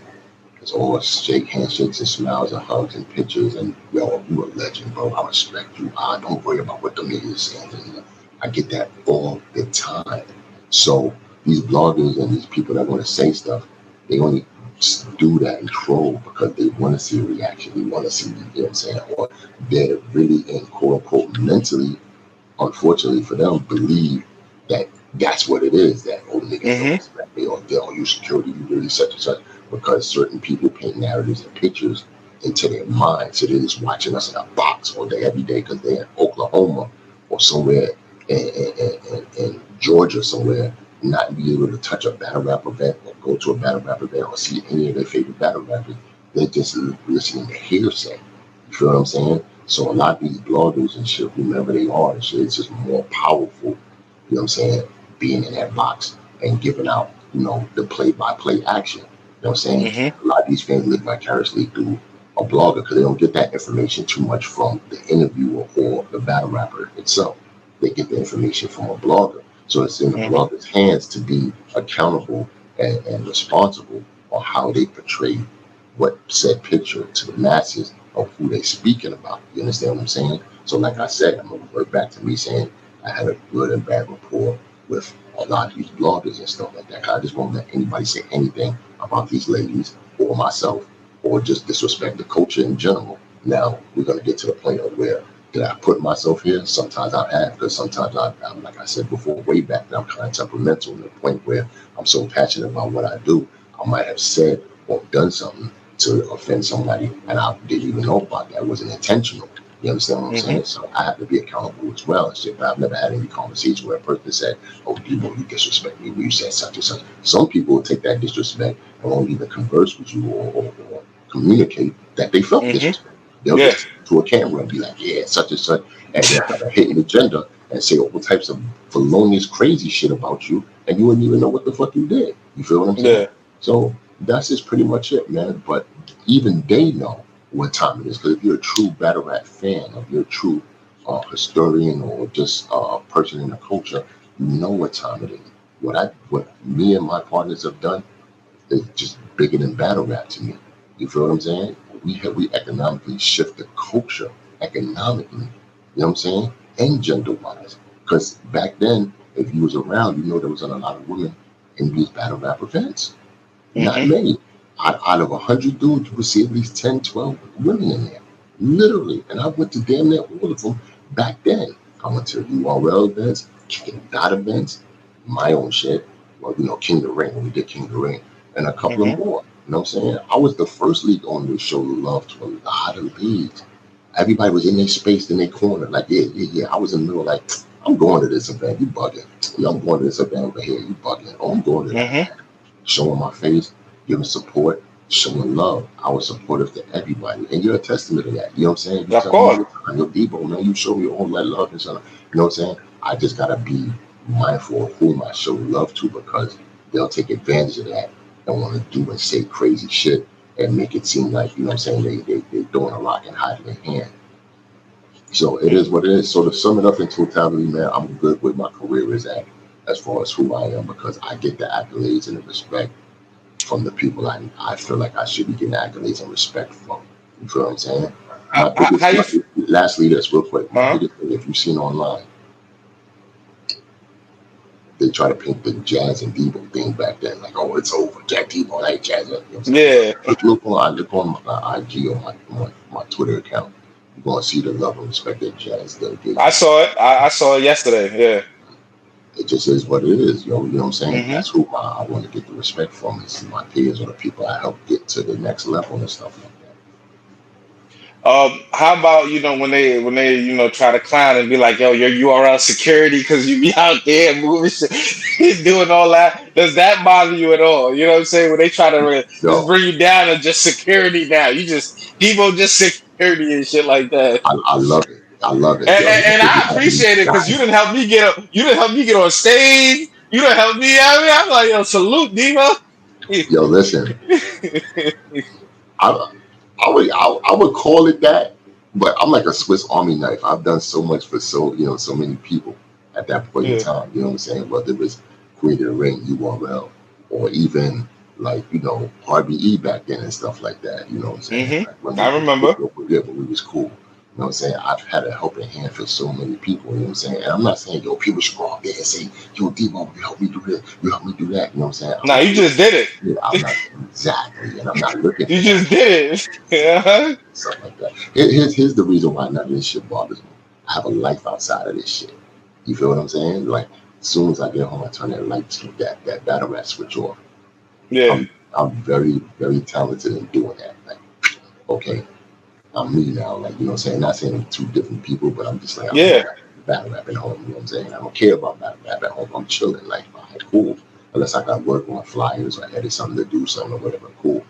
it's all handshakes and smiles and hugs and pictures, and yo, you a legend, bro. I respect you. I don't worry about what the media is saying. I get that all the time. So these bloggers and these people that want to say stuff, they only do that and troll because they want to see a reaction. They want to see, you know what I'm saying? Or they're really in quote unquote mentally, unfortunately for them, believe that that's what it is, that oh niggas don't Mm-hmm. respect me, or they don't use security, you really such and such, because certain people paint narratives and pictures into their mind. So they're just watching us in a box all day, every day, because they're in Oklahoma or somewhere in Georgia somewhere, not be able to touch a battle rap event or go to a battle rap event or see any of their favorite battle rappers. They're just listening to hearsay. You feel what I'm saying? So a lot of these bloggers and shit, whomever they are and shit, it's just more powerful, you know what I'm saying, being in that box and giving out, the play-by-play action. You know what I'm saying? Mm-hmm. A lot of these fans live vicariously through a blogger because they don't get that information too much from the interviewer or the battle rapper itself. They get the information from a blogger. So it's in the Mm-hmm. blogger's hands to be accountable and responsible on how they portray what said picture to the masses of who they speaking about. You understand what I'm saying? So like I said, I'm gonna revert back to me saying I had a good and bad rapport with a lot of these bloggers and stuff like that. I just won't let anybody say anything about these ladies or myself or just disrespect the culture in general. Now we're gonna get to the point of where did I put myself here? Sometimes I have, because sometimes I'm like I said before, way back then, I'm kind of temperamental to the point where I'm so passionate about what I do. I might have said or done something to offend somebody, and I didn't even know about that. It wasn't intentional. You understand what I'm Mm-hmm. saying? So I have to be accountable as well and shit. But I've never had any conversation where a person said, "Oh, Debo, you disrespect me when you said such and such." Some people will take that disrespect and won't even converse with you or communicate that they felt Mm-hmm. disrespect. They'll Yeah. just to a camera and be like, "Yeah, such and such," and they'll have a hidden agenda and say all types of felonious, crazy shit about you, and you wouldn't even know what the fuck you did. You feel what I'm saying? Yeah. So that's just pretty much it, man. But even they know what time it is. Because if you're a true battle rap fan, if you're a true historian or just a person in the culture, you know what time it is. What me and my partners have done is just bigger than battle rap to me. You feel what I'm saying? We economically shift the culture economically. You know what I'm saying? And gender wise. Because back then, if you was around, you know there wasn't a lot of women in these battle rap events. Not many. Out of 100 dudes, you would see at least 10, 12 women in there. Literally. And I went to damn near all of them back then. I went to URL events, King Dot events, my own shit. Well, King of the Ring, when we did King of the Ring, and a couple of more. You know what I'm saying? I was the first league on to show love to a lot of leagues. Everybody was in their space, in their corner. Like, yeah. I was in the middle, like, I'm going to this event. You bugging. Yeah, I'm going to this event over here. You bugging. Oh, I'm going to that. Showing my face, giving support, showing love. I was supportive to everybody. And you're a testament to that. You know what I'm saying? You tell me all the time, yo, Debo, man, you show me all that love and stuff. You know what I'm saying? I just got to be mindful of whom I show love to, because they'll take advantage of that and want to do and say crazy shit and make it seem like, you know what I'm saying, they're doing a rock and hiding their hand. So it is what it is. So to sum it up in totality, man, I'm good with my career is at as far as who I am, because I get the accolades and the respect from the people I feel like I should be getting accolades and respect from. You feel what I'm saying? Lastly, this real quick. My biggest thing, if you've seen online, they try to paint the Jazz and Debo thing back then, like, oh, it's over. Jack Debo, I ain't Jazz. You know what I'm saying? Look on my IG or my Twitter account. You're going to see the love and respect that Jazz did. I saw it. I saw it yesterday. Yeah. It just is what it is, yo. You know what I'm saying? That's who I want to get the respect from. It's my peers or the people I help get to the next level and stuff like that. How about when they try to clown and be like, yo, your URL security because you be out there moving shit, doing all that? Does that bother you at all? You know what I'm saying? When they try to just bring you down and just security now, Debo just security and shit like that. I love it. I love it. And I appreciate it because you didn't help me get on stage. You didn't help me. I'm like, yo, salute, Debo. Yo, listen. I would call it that, but I'm like a Swiss Army knife. I've done so much for so many people at that point in time. You know what I'm saying? Whether it was Queen of the Ring, URL, or even like RBE back then and stuff like that. You know what I'm saying? Like I remember. When we was cool. You know what I'm saying? I've had a helping hand for so many people. You know what I'm saying? And I'm not saying, yo, people should go out there and say, yo, Debo, you help me do this, you help me do that. You know what I'm saying? No, you just did it. Yeah, I'm not exactly, and I'm not looking. You just did it. Yeah. Something like that. Here's the reason why none of this shit bothers me. I have a life outside of this shit. You feel what I'm saying? Like, as soon as I get home, I turn that light, that battle rap switch off. Yeah. I'm very, very talented in doing that. Like, okay. I'm me now, like, you know what I'm saying? Not saying I'm two different people, but I'm just like, I'm battle rap at home, you know what I'm saying? I don't care about battle rap at home. I'm chilling, like, all right, cool. Unless I got work on flyers or edit something to do something or whatever, cool.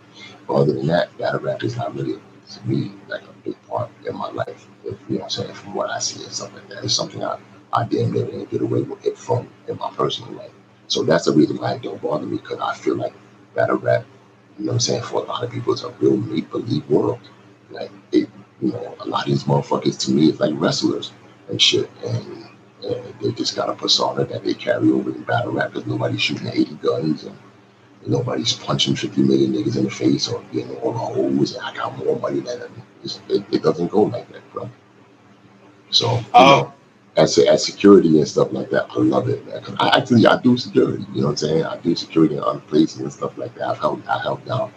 But other than that, battle rap is not really, to me, like a big part in my life. If, you know what I'm saying? From what I see and stuff like that. It's something I damn near didn't get away with it from in my personal life. So that's the reason why it don't bother me, because I feel like battle rap, you know what I'm saying, for a lot of people, it's a real make-believe world. Like, a lot of these motherfuckers to me is like wrestlers and shit, and they just got a persona that they carry over in battle rap. Because nobody's shooting 80 guns and nobody's punching 50 million niggas in the face or getting all the hoes. And I got more money than them. It doesn't go like that, bro. So as security and stuff like that, I love it, man. Cause I do security. You know what I'm saying? I do security in other places and stuff like that. I helped out.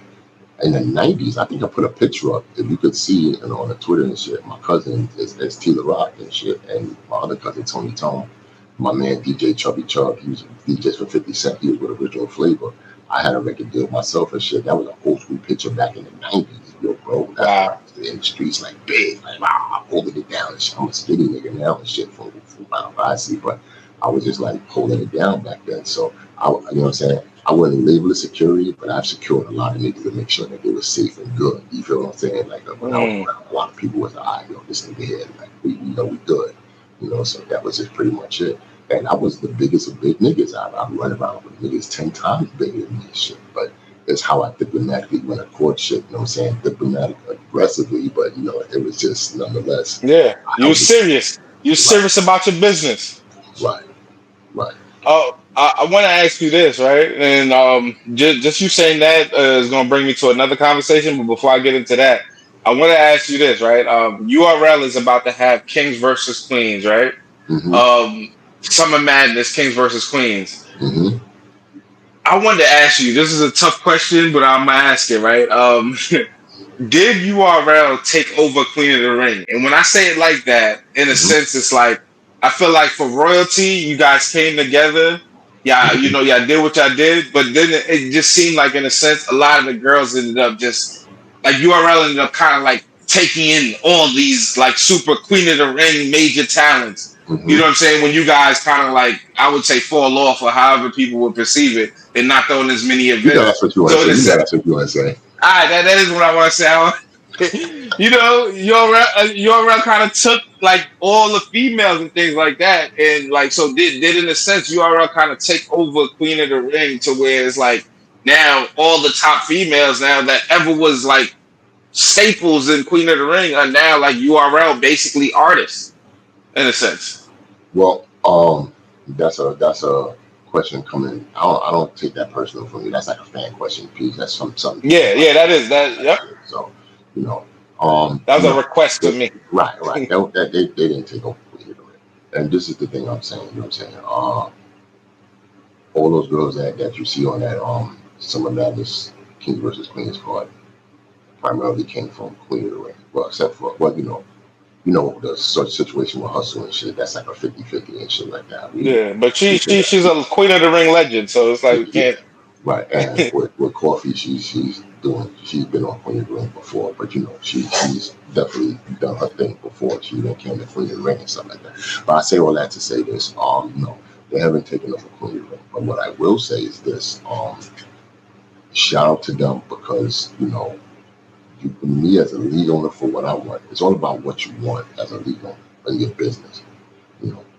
In the 90s, I think I put a picture up. If you could see it on the Twitter and shit, my cousin is Tila Rock and shit, and my other cousin, Tony Tone, my man, DJ Chubby Chub, he was DJs for 50 Cent, he was with Original Flavor. I had a record deal myself and shit. That was an old school picture back in the 90s, yo, bro. Wow. In the streets, like, big, like, wow, I'm holding it down and shit. I'm a skinny nigga now and shit from I see, but I was just like holding it down back then. So, you know what I'm saying? I wouldn't label it security, but I've secured a lot of niggas to make sure that they were safe and good. You feel what I'm saying? Like, when I was around, a lot of people was like, yo, this nigga here, like, we good. So that was just pretty much it. And I was the biggest of big niggas. I run around with niggas 10 times bigger than me and shit. But It's how I diplomatically win a courtship. You know what I'm saying? Diplomatic aggressively, but it was just nonetheless. Yeah, I you held it serious. You right, serious about your business. right, right. Oh, I want to ask you this, right? And just you saying that is going to bring me to another conversation. But before I get into that, I want to ask you this, right? URL is about to have Kings versus Queens, right? Mm-hmm. Um, Summer Madness, Kings versus Queens. Mm-hmm. I wanted to ask you. This is a tough question, but I'm gonna ask it, right? Did URL take over Queen of the Ring? And when I say it like that, in a Mm-hmm. sense, it's like I feel like for royalty, you guys came together. Yeah, Mm-hmm. y'all did what y'all did, but then it just seemed like, in a sense, a lot of the girls ended up just like URL ended up kind of like taking in all these like super Queen of the Ring major talents. You Mm-hmm. know what I'm saying? When you guys kind of like, I would say, fall off, or however people would perceive it, they're not throwing as many That's events. what you want to So in say. a sense, That's what you want to say. that is what I want to say. URL kind of took like all the females and things like that, and like so did in a sense URL kind of take over Queen of the Ring to where it's like now all the top females now that ever was like staples in Queen of the Ring are now like URL basically artists in a sense. Well, that's a question coming. I don't take that personal from you. That's like a fan question piece. That's something people Yeah, that is that. Yep, so you know, that was a request to they, me. right. They didn't take over with it. And this is the thing I'm saying. You know what I'm saying? All those girls that you see on that Summer Madness King versus Queens card primarily came from Queen of the Ring. Well, except for the such situation with Hustle and shit. That's like a 50-50 and shit like that. Yeah, but We did that. she's a Queen of the Ring legend, so it's like we Yeah, can't. right. And with Coffee, she's been on Queen of the Ring before, but she's definitely done her thing before. She even came to Queen of the Ring and stuff like that. But I say all that to say this, they haven't taken over Queen of the Ring. But what I will say is this, shout out to them because, me as a league owner for what I want, it's all about what you want as a league owner in your business.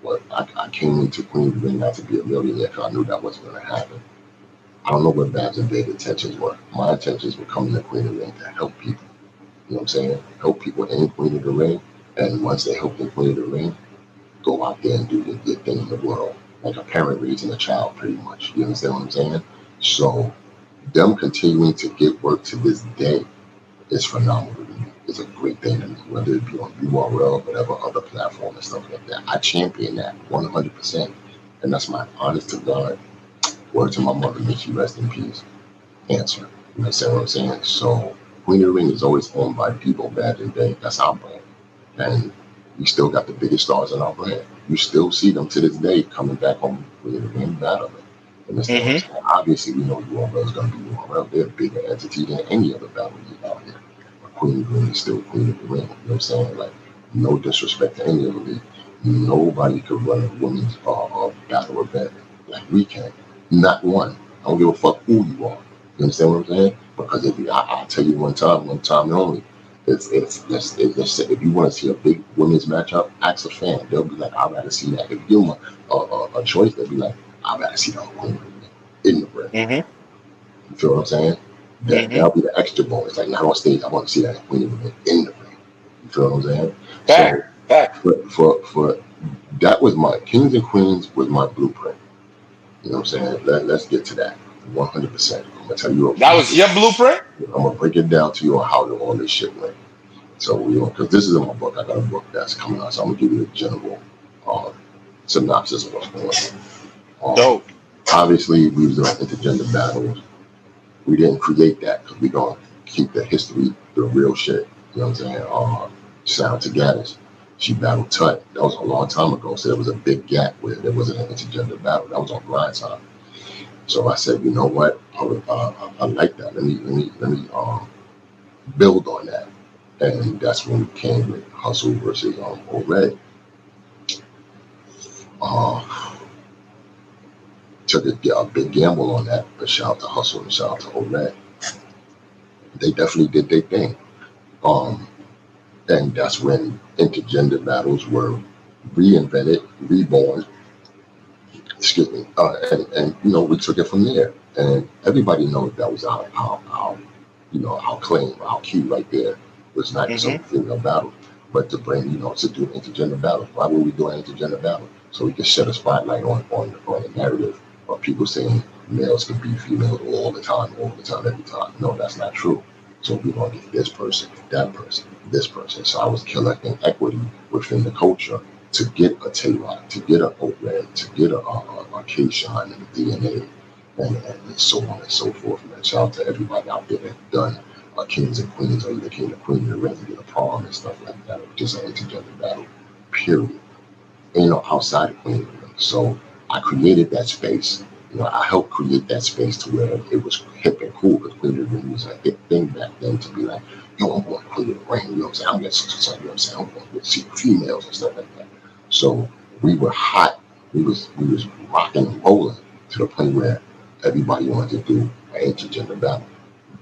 What I came into Queen of the Ring not to be a millionaire because I knew that wasn't going to happen. I don't know what Babs and David's intentions were. My intentions were coming to Queen of the Ring to help people. You know what I'm saying? Help people in Queen of the Ring. And once they help in Queen of the Ring, go out there and do the good thing in the world. Like a parent raising a child, pretty much. You understand what I'm saying? So, them continuing to get work to this day is phenomenal to me. It's a great thing to me, whether it be on URL, whatever other platform and stuff like that. I champion that 100%. And that's my honest to God word to my mother, may she rest in peace, answer. You understand what I'm saying? So, Queen of the Ring is always owned by people, Bad and Day. That's our brand. And we still got the biggest stars in our brand. You still see them to this day coming back on Queen of the Ring battling. You understand what I'm saying? Obviously, we know URL is going to be URL. They're a bigger entity than any other battle league out here. But Queen of the Ring is still Queen of the Ring. You know what I'm saying? Like, no disrespect to any other league. Nobody could run a women's battle event like we can. Not one. I don't give a fuck who you are. You understand what I'm saying? Because I'll tell you one time only. Let's say if you want to see a big women's matchup, ask a fan. They'll be like, I'd rather see that. If you give them a choice, they'll be like, I'd rather see the Queen in the ring. You feel what I'm saying? That'll be the extra bonus. Like, not on stage, I want to see that Queen in the ring. You feel what I'm saying? Back. So for that was my Kings and Queens was my blueprint. You know what I'm saying? Let's get to that 100%. I'm gonna tell you. That was your blueprint? I'm gonna break it down to you on how all this shit went. So because this is in my book, I got a book that's coming out. So I'm gonna give you a general synopsis of what's going on. Dope. Obviously, we was doing intergender battles. We didn't create that because we gonna keep the history, the real shit. You know what I'm saying? Shout out to Gaddis. She battled Tut. That was a long time ago. So there was a big gap where there wasn't an intergender battle. That was on grind time. So I said, you know what? I like that. Let me build on that. And that's when we came with Hustle versus Red. Took a big gamble on that. But shout out to Hustle and shout out to Red. They definitely did their thing. And that's when intergender battles were reinvented, reborn, excuse me, and we took it from there, and everybody knows that was our claim, our cue right there was not just a female battle, but to bring, to do intergender battles. Why would we do an intergender battle? So we can shed a spotlight on the narrative of people saying males can be females all the time, every time. No, that's not true. So we're going to get this person, that person, this person. So I was collecting equity within the culture to get a Tay-Rock, to get a Oak-Red, to get a K-Shine and a DNA, and so on and so forth. Man, shout out to everybody out there that done kings and queens, or either king or queen in the ring, get a prom and stuff like that, or just an intergender battle, period. And, outside of queen of the ring. So I created that space. I helped create that space to where it was hip and cool, because Queen of the Ring was a hip thing back then, to be like, yo, I'm going to Queen of the Ring, you know what I'm saying? I'm going to see females and stuff like that. So we were hot. We was rocking and rolling to the point where everybody wanted to do an intergender battle.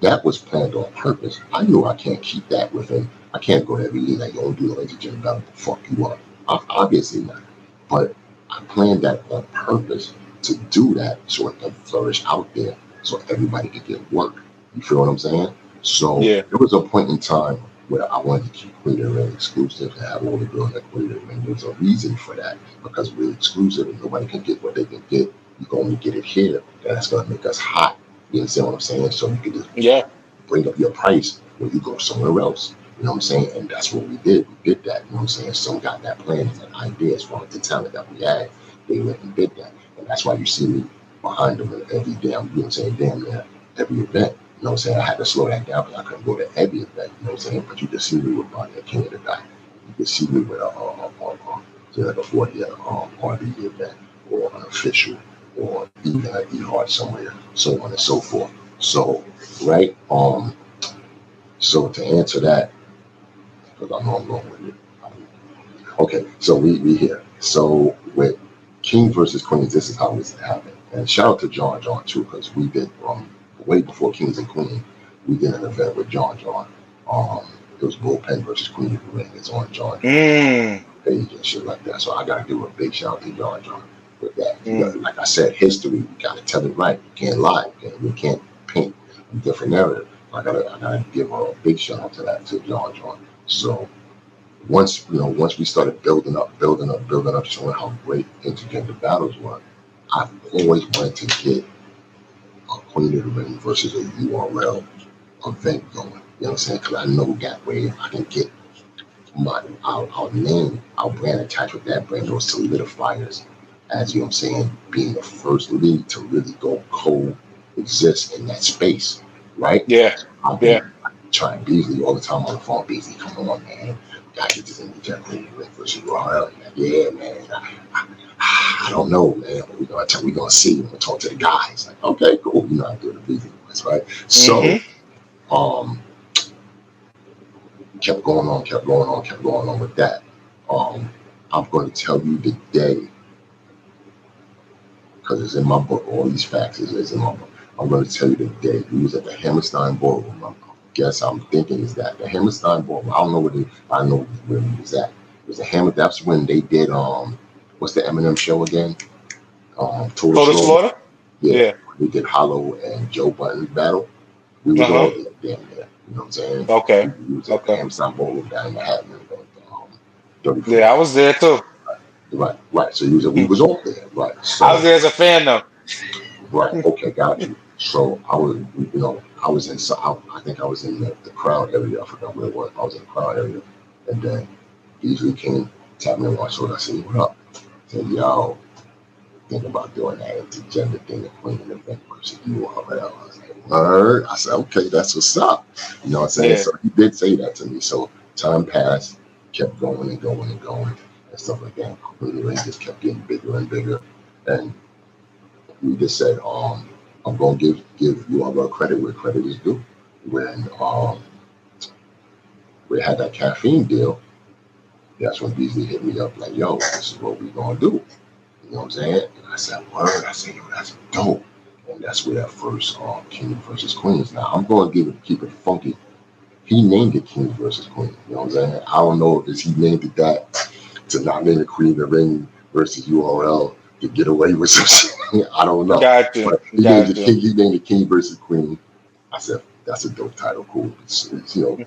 That was planned on purpose. I knew I can't keep that within. I can't go to every year like, yo, don't do no intergender battle, fuck you up. Obviously not. But I planned that on purpose to do that so it can flourish out there, so everybody could get work. You feel what I'm saying? So there was a point in time where I wanted to keep Queen of the Ring exclusive and have all the girls at Queen of the Ring. There's a reason for that, because we're exclusive and nobody can get what they can get. You can only get it here, and that's going to make us hot. You understand what I'm saying? So you can just bring up your price when you go somewhere else. You know what I'm saying? And that's what we did. We did that. You know what I'm saying? Some got that plan and that idea as far as the talent that we had. They went and did that. And that's why you see me behind them at every damn, you know what I'm saying, every event. You know what I'm saying? I had to slow that down because I couldn't go to every event, you know what I'm saying? But you can see me with Bonnie at King of the Guy. You can see me with like a 40 RB event, or an official, or even an E-Hard somewhere, so on and so forth. So, right? So to answer that, because I know I'm going with it. Okay, so we here. So with King versus Queens, this is how this happened. And shout out to John too, because we did way before Kings and Queens, we did an event with John. It was Bullpen versus Queen of the Ring. It's on John page and shit like that. So I gotta give a big shout out to John with that. Like I said, history, you gotta tell it right. You can't lie. We can't paint a different narrative. I gotta give a big shout out to that, to John. So once we started building up, showing how great intergender battles were, I've always wanted to get a Queen of the Ring versus a URL event going. You know what I'm saying? Because I know that way I can get our name, our brand attached with that brand, those solidifiers, as you know what I'm saying, being the first league to really go coexist in that space, right? Yeah. I've been trying Beasley all the time on the phone. Beasley, come on, man. Gotta get this in the Queen of the Ring versus URL. Yeah, man. I don't know, man. But we're gonna see. We're gonna talk to the guys. Like, okay, cool. You know how to do the Beasley voice, right? So, kept going on with that. I'm going to tell you the day, because it's in my book. All these facts is in my book. I'm going to tell you the day. We was at the Hammerstein Ballroom. I guess I'm thinking is that the Hammerstein Ballroom. I don't know I know where we was at. It was the Hammer. That's when they did what's the Eminem show again? Total Slaughter. Yeah. We did Hollow and Joe Budden's battle. We was all there, damn near. You know what I'm saying? Okay. We was at the Hammerstein Ballroom down in Manhattan. Yeah, I was there too. Right. So we was all there, right? So, I was there as a fan though. Right. Okay, got you. So I was inside. I think I was in the crowd area. I forgot where it was. I was in the crowd area, and then Beasley came, tapped me on my shoulder. I said, "What up?" I said, "Yo, think about doing that intergender thing, the Queen of the Ring versus URL." I was like, "Word." I said, "Okay, that's what's up." You know what I'm saying? Yeah. So he did say that to me. So time passed, kept going and stuff like that. Queen of the Ring just kept getting bigger and bigger, and we just said, I'm going to give URL credit where credit is due. When we had that caffeine deal, that's when Beasley hit me up like, yo, this is what we going to do. You know what I'm saying? And I said, word. I said, yo, that's dope. And that's where that first King versus Queens. Now, I'm going to keep it funky. He named it King versus Queen. You know what I'm saying? I don't know if he named it that to not name it Queen of the Ring versus URL to get away with some shit. I don't know. Gotcha. But he Gotcha. named the King versus Queen. I said, that's a dope title, cool. It's,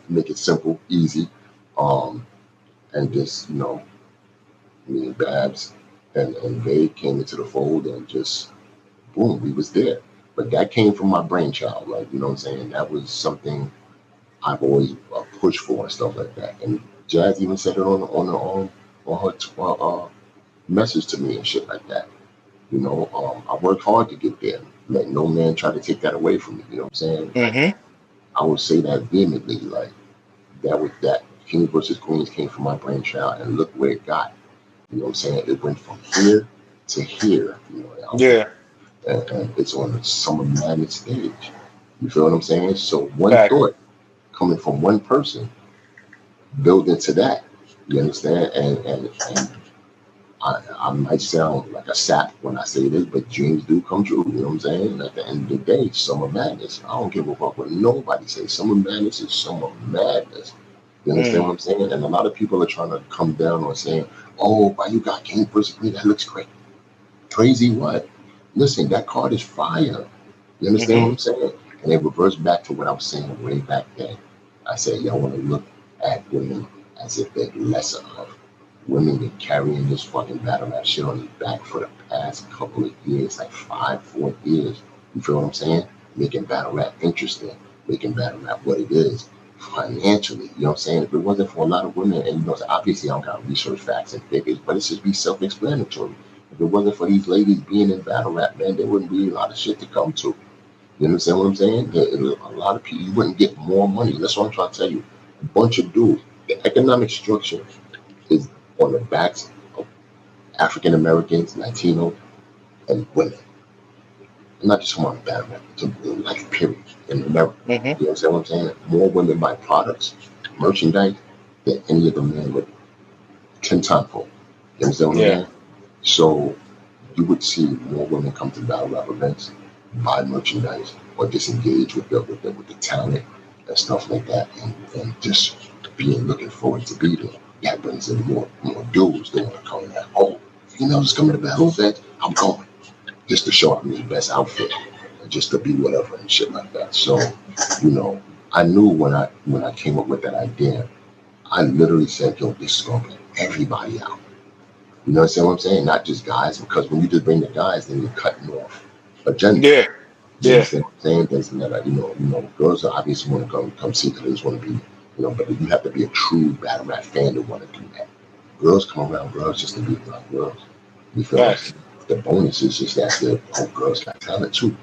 make it simple, easy. And just, me and Babs and they came into the fold and just boom, we was there. But that came from my brainchild, like, you know what I'm saying? That was something I've always pushed for and stuff like that. And Jazz even said it on her message to me and shit like that. I worked hard to get there. Let no man try to take that away from me. You know what I'm saying? Mm-hmm. I would say that vehemently, like that King versus Queens came from my brainchild, and look where it got. You know what I'm saying? It went from here to here. Yeah. And it's on the Summer Madness stage. You feel what I'm saying? So one thought coming from one person, build into that. You understand? And I might sound like a sap when I say this, but dreams do come true. You know what I'm saying? And at the end of the day, Summer Madness. I don't give a fuck what nobody says. Summer Madness is Summer Madness. You understand what I'm saying? And a lot of people are trying to come down on saying, oh, why you got King versus Queen? That looks great. Crazy what? Listen, that card is fire. You understand what I'm saying? And it reverts back to what I was saying way back then. I said, y'all want to look at women as if they're lesser of. Women been carrying this fucking battle rap shit on their back for the past couple of years, like 4 years. You feel what I'm saying? Making battle rap interesting, making battle rap what it is financially. You know what I'm saying? If it wasn't for a lot of women, and obviously I don't got research facts and figures, but it should be self-explanatory. If it wasn't for these ladies being in battle rap, man, there wouldn't be a lot of shit to come to. You understand what I'm saying? A lot of people, you wouldn't get more money. That's what I'm trying to tell you. A bunch of dudes. The economic structure is on the backs of African Americans, Latino, and women. I'm not just talking about battle rap, it's a life period in America. You understand what I'm saying? More women buy products, merchandise, than any of the men with 10 times more. You understand what I'm saying? So you would see more women come to battle rap events, buy merchandise, or disengage with the talent and stuff like that, and just looking forward to be there. That brings in more dudes that want to come in. Oh, females is coming to battle events, I'm going. Just to show up in the best outfit, and just to be whatever and shit like that. So, I knew when I came up with that idea, I literally said, yo, this is going to bring everybody out. You know what I'm saying? Not just guys, because when you just bring the guys, then you're cutting off agenda. Yeah. You understand what I'm saying? There's that, girls are obviously want to come see because they just want to be, but you have to be a true battle rap fan to want to do that. Girls come around girls just to be around girls. You feel like the bonus is just that girls got talent too. You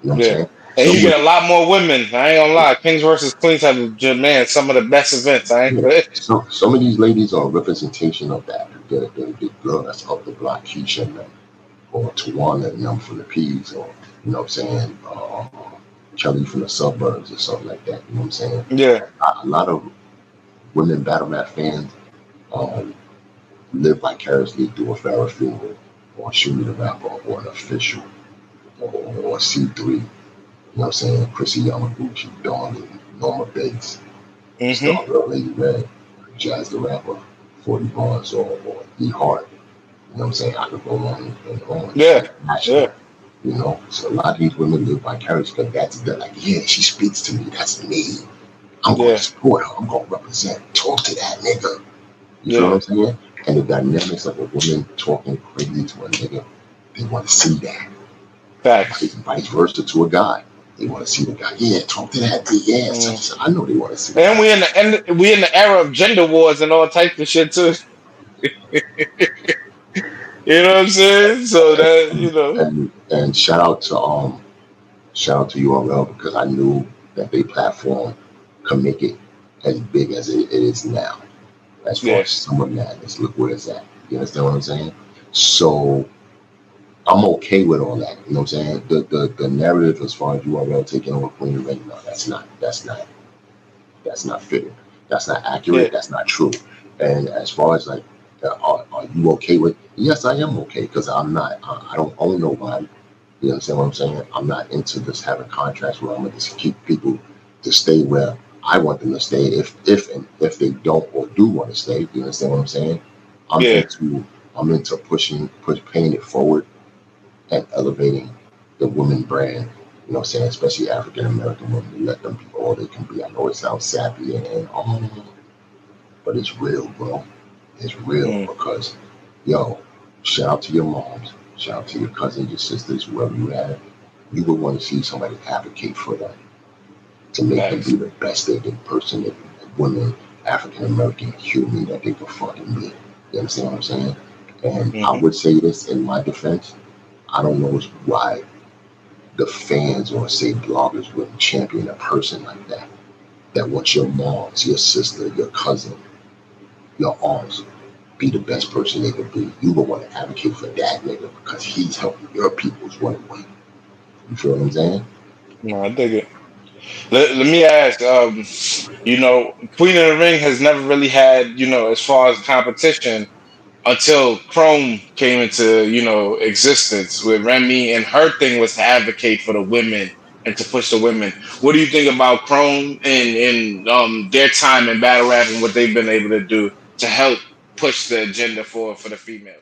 know what I'm saying? And you get a lot more women. I ain't gonna lie. Kings versus Queens have, man, some of the best events. So some of these ladies are a representation of that. The girl that's up the block, Keisha, or Tawana, and them from the P's, or what I'm saying, Kelly from the suburbs or something like that. You know what I'm saying? Yeah. A lot of women battle rap fans live vicariously through a Farrah Funeral, or Shumi the Rapper, or an Official, or C3. You know what I'm saying? Chrissy Yamaguchi, Dawn, Norma Bates, Star Girl, Lady Red, Jazz the Rapper, 40 Bars, or E Hart. You know what I'm saying? I could go on and on. Yeah. So a lot of these women live vicariously because they're like, yeah, she speaks to me. That's me. I'm going to support her. I'm going to represent. Talk to that nigga. You feel what I'm saying? And the dynamics of a woman talking crazy to a nigga, they want to see that. Facts. Vice versa to a guy. They want to see the guy. Yeah, talk to that. Yeah, I know they want to see. And we in the era of gender wars and all types of shit too. You know what I'm saying? So that And shout out to URL, because I knew that their platform could make it as big as it is now. As far as Summer Madness, look where it's at. You understand what I'm saying? So I'm okay with all that. You know what I'm saying? The narrative as far as URL taking over Queen of Reck, no, that's not fitting. That's not accurate. That's not true. And as far as like, are you okay with? Yes, I am okay, because I'm not. I don't own nobody. You understand what I'm saying? I'm not into this having contracts where I'm gonna just keep people to stay where I want them to stay. If they don't or do want to stay, you understand what I'm saying? I'm into I'm into paying it forward and elevating the women brand. You know what I'm saying? Especially African American women, to let them be all they can be. I know it sounds sappy and but it's real, bro. It's real because, yo, shout out to your moms, shout out to your cousins, your sisters, whoever you have. You would want to see somebody advocate for them to make them be the best they can person, that women, African American, human that they could fucking be. You understand what I'm saying? And I would say this in my defense. I don't know why the fans or say bloggers wouldn't champion a person like that. That wants your moms, your sister, your cousin, your aunts be the best person they could be. You would want to advocate for that nigga because he's helping your people's one way. You feel what I'm saying? No, I dig it. Let me ask, you know, Queen of the Ring has never really had, you know, as far as competition until Chrome came into, you know, existence with Remy, and her thing was to advocate for the women and to push the women. What do you think about Chrome and their time in battle rap and what they've been able to do to help push the agenda for the females?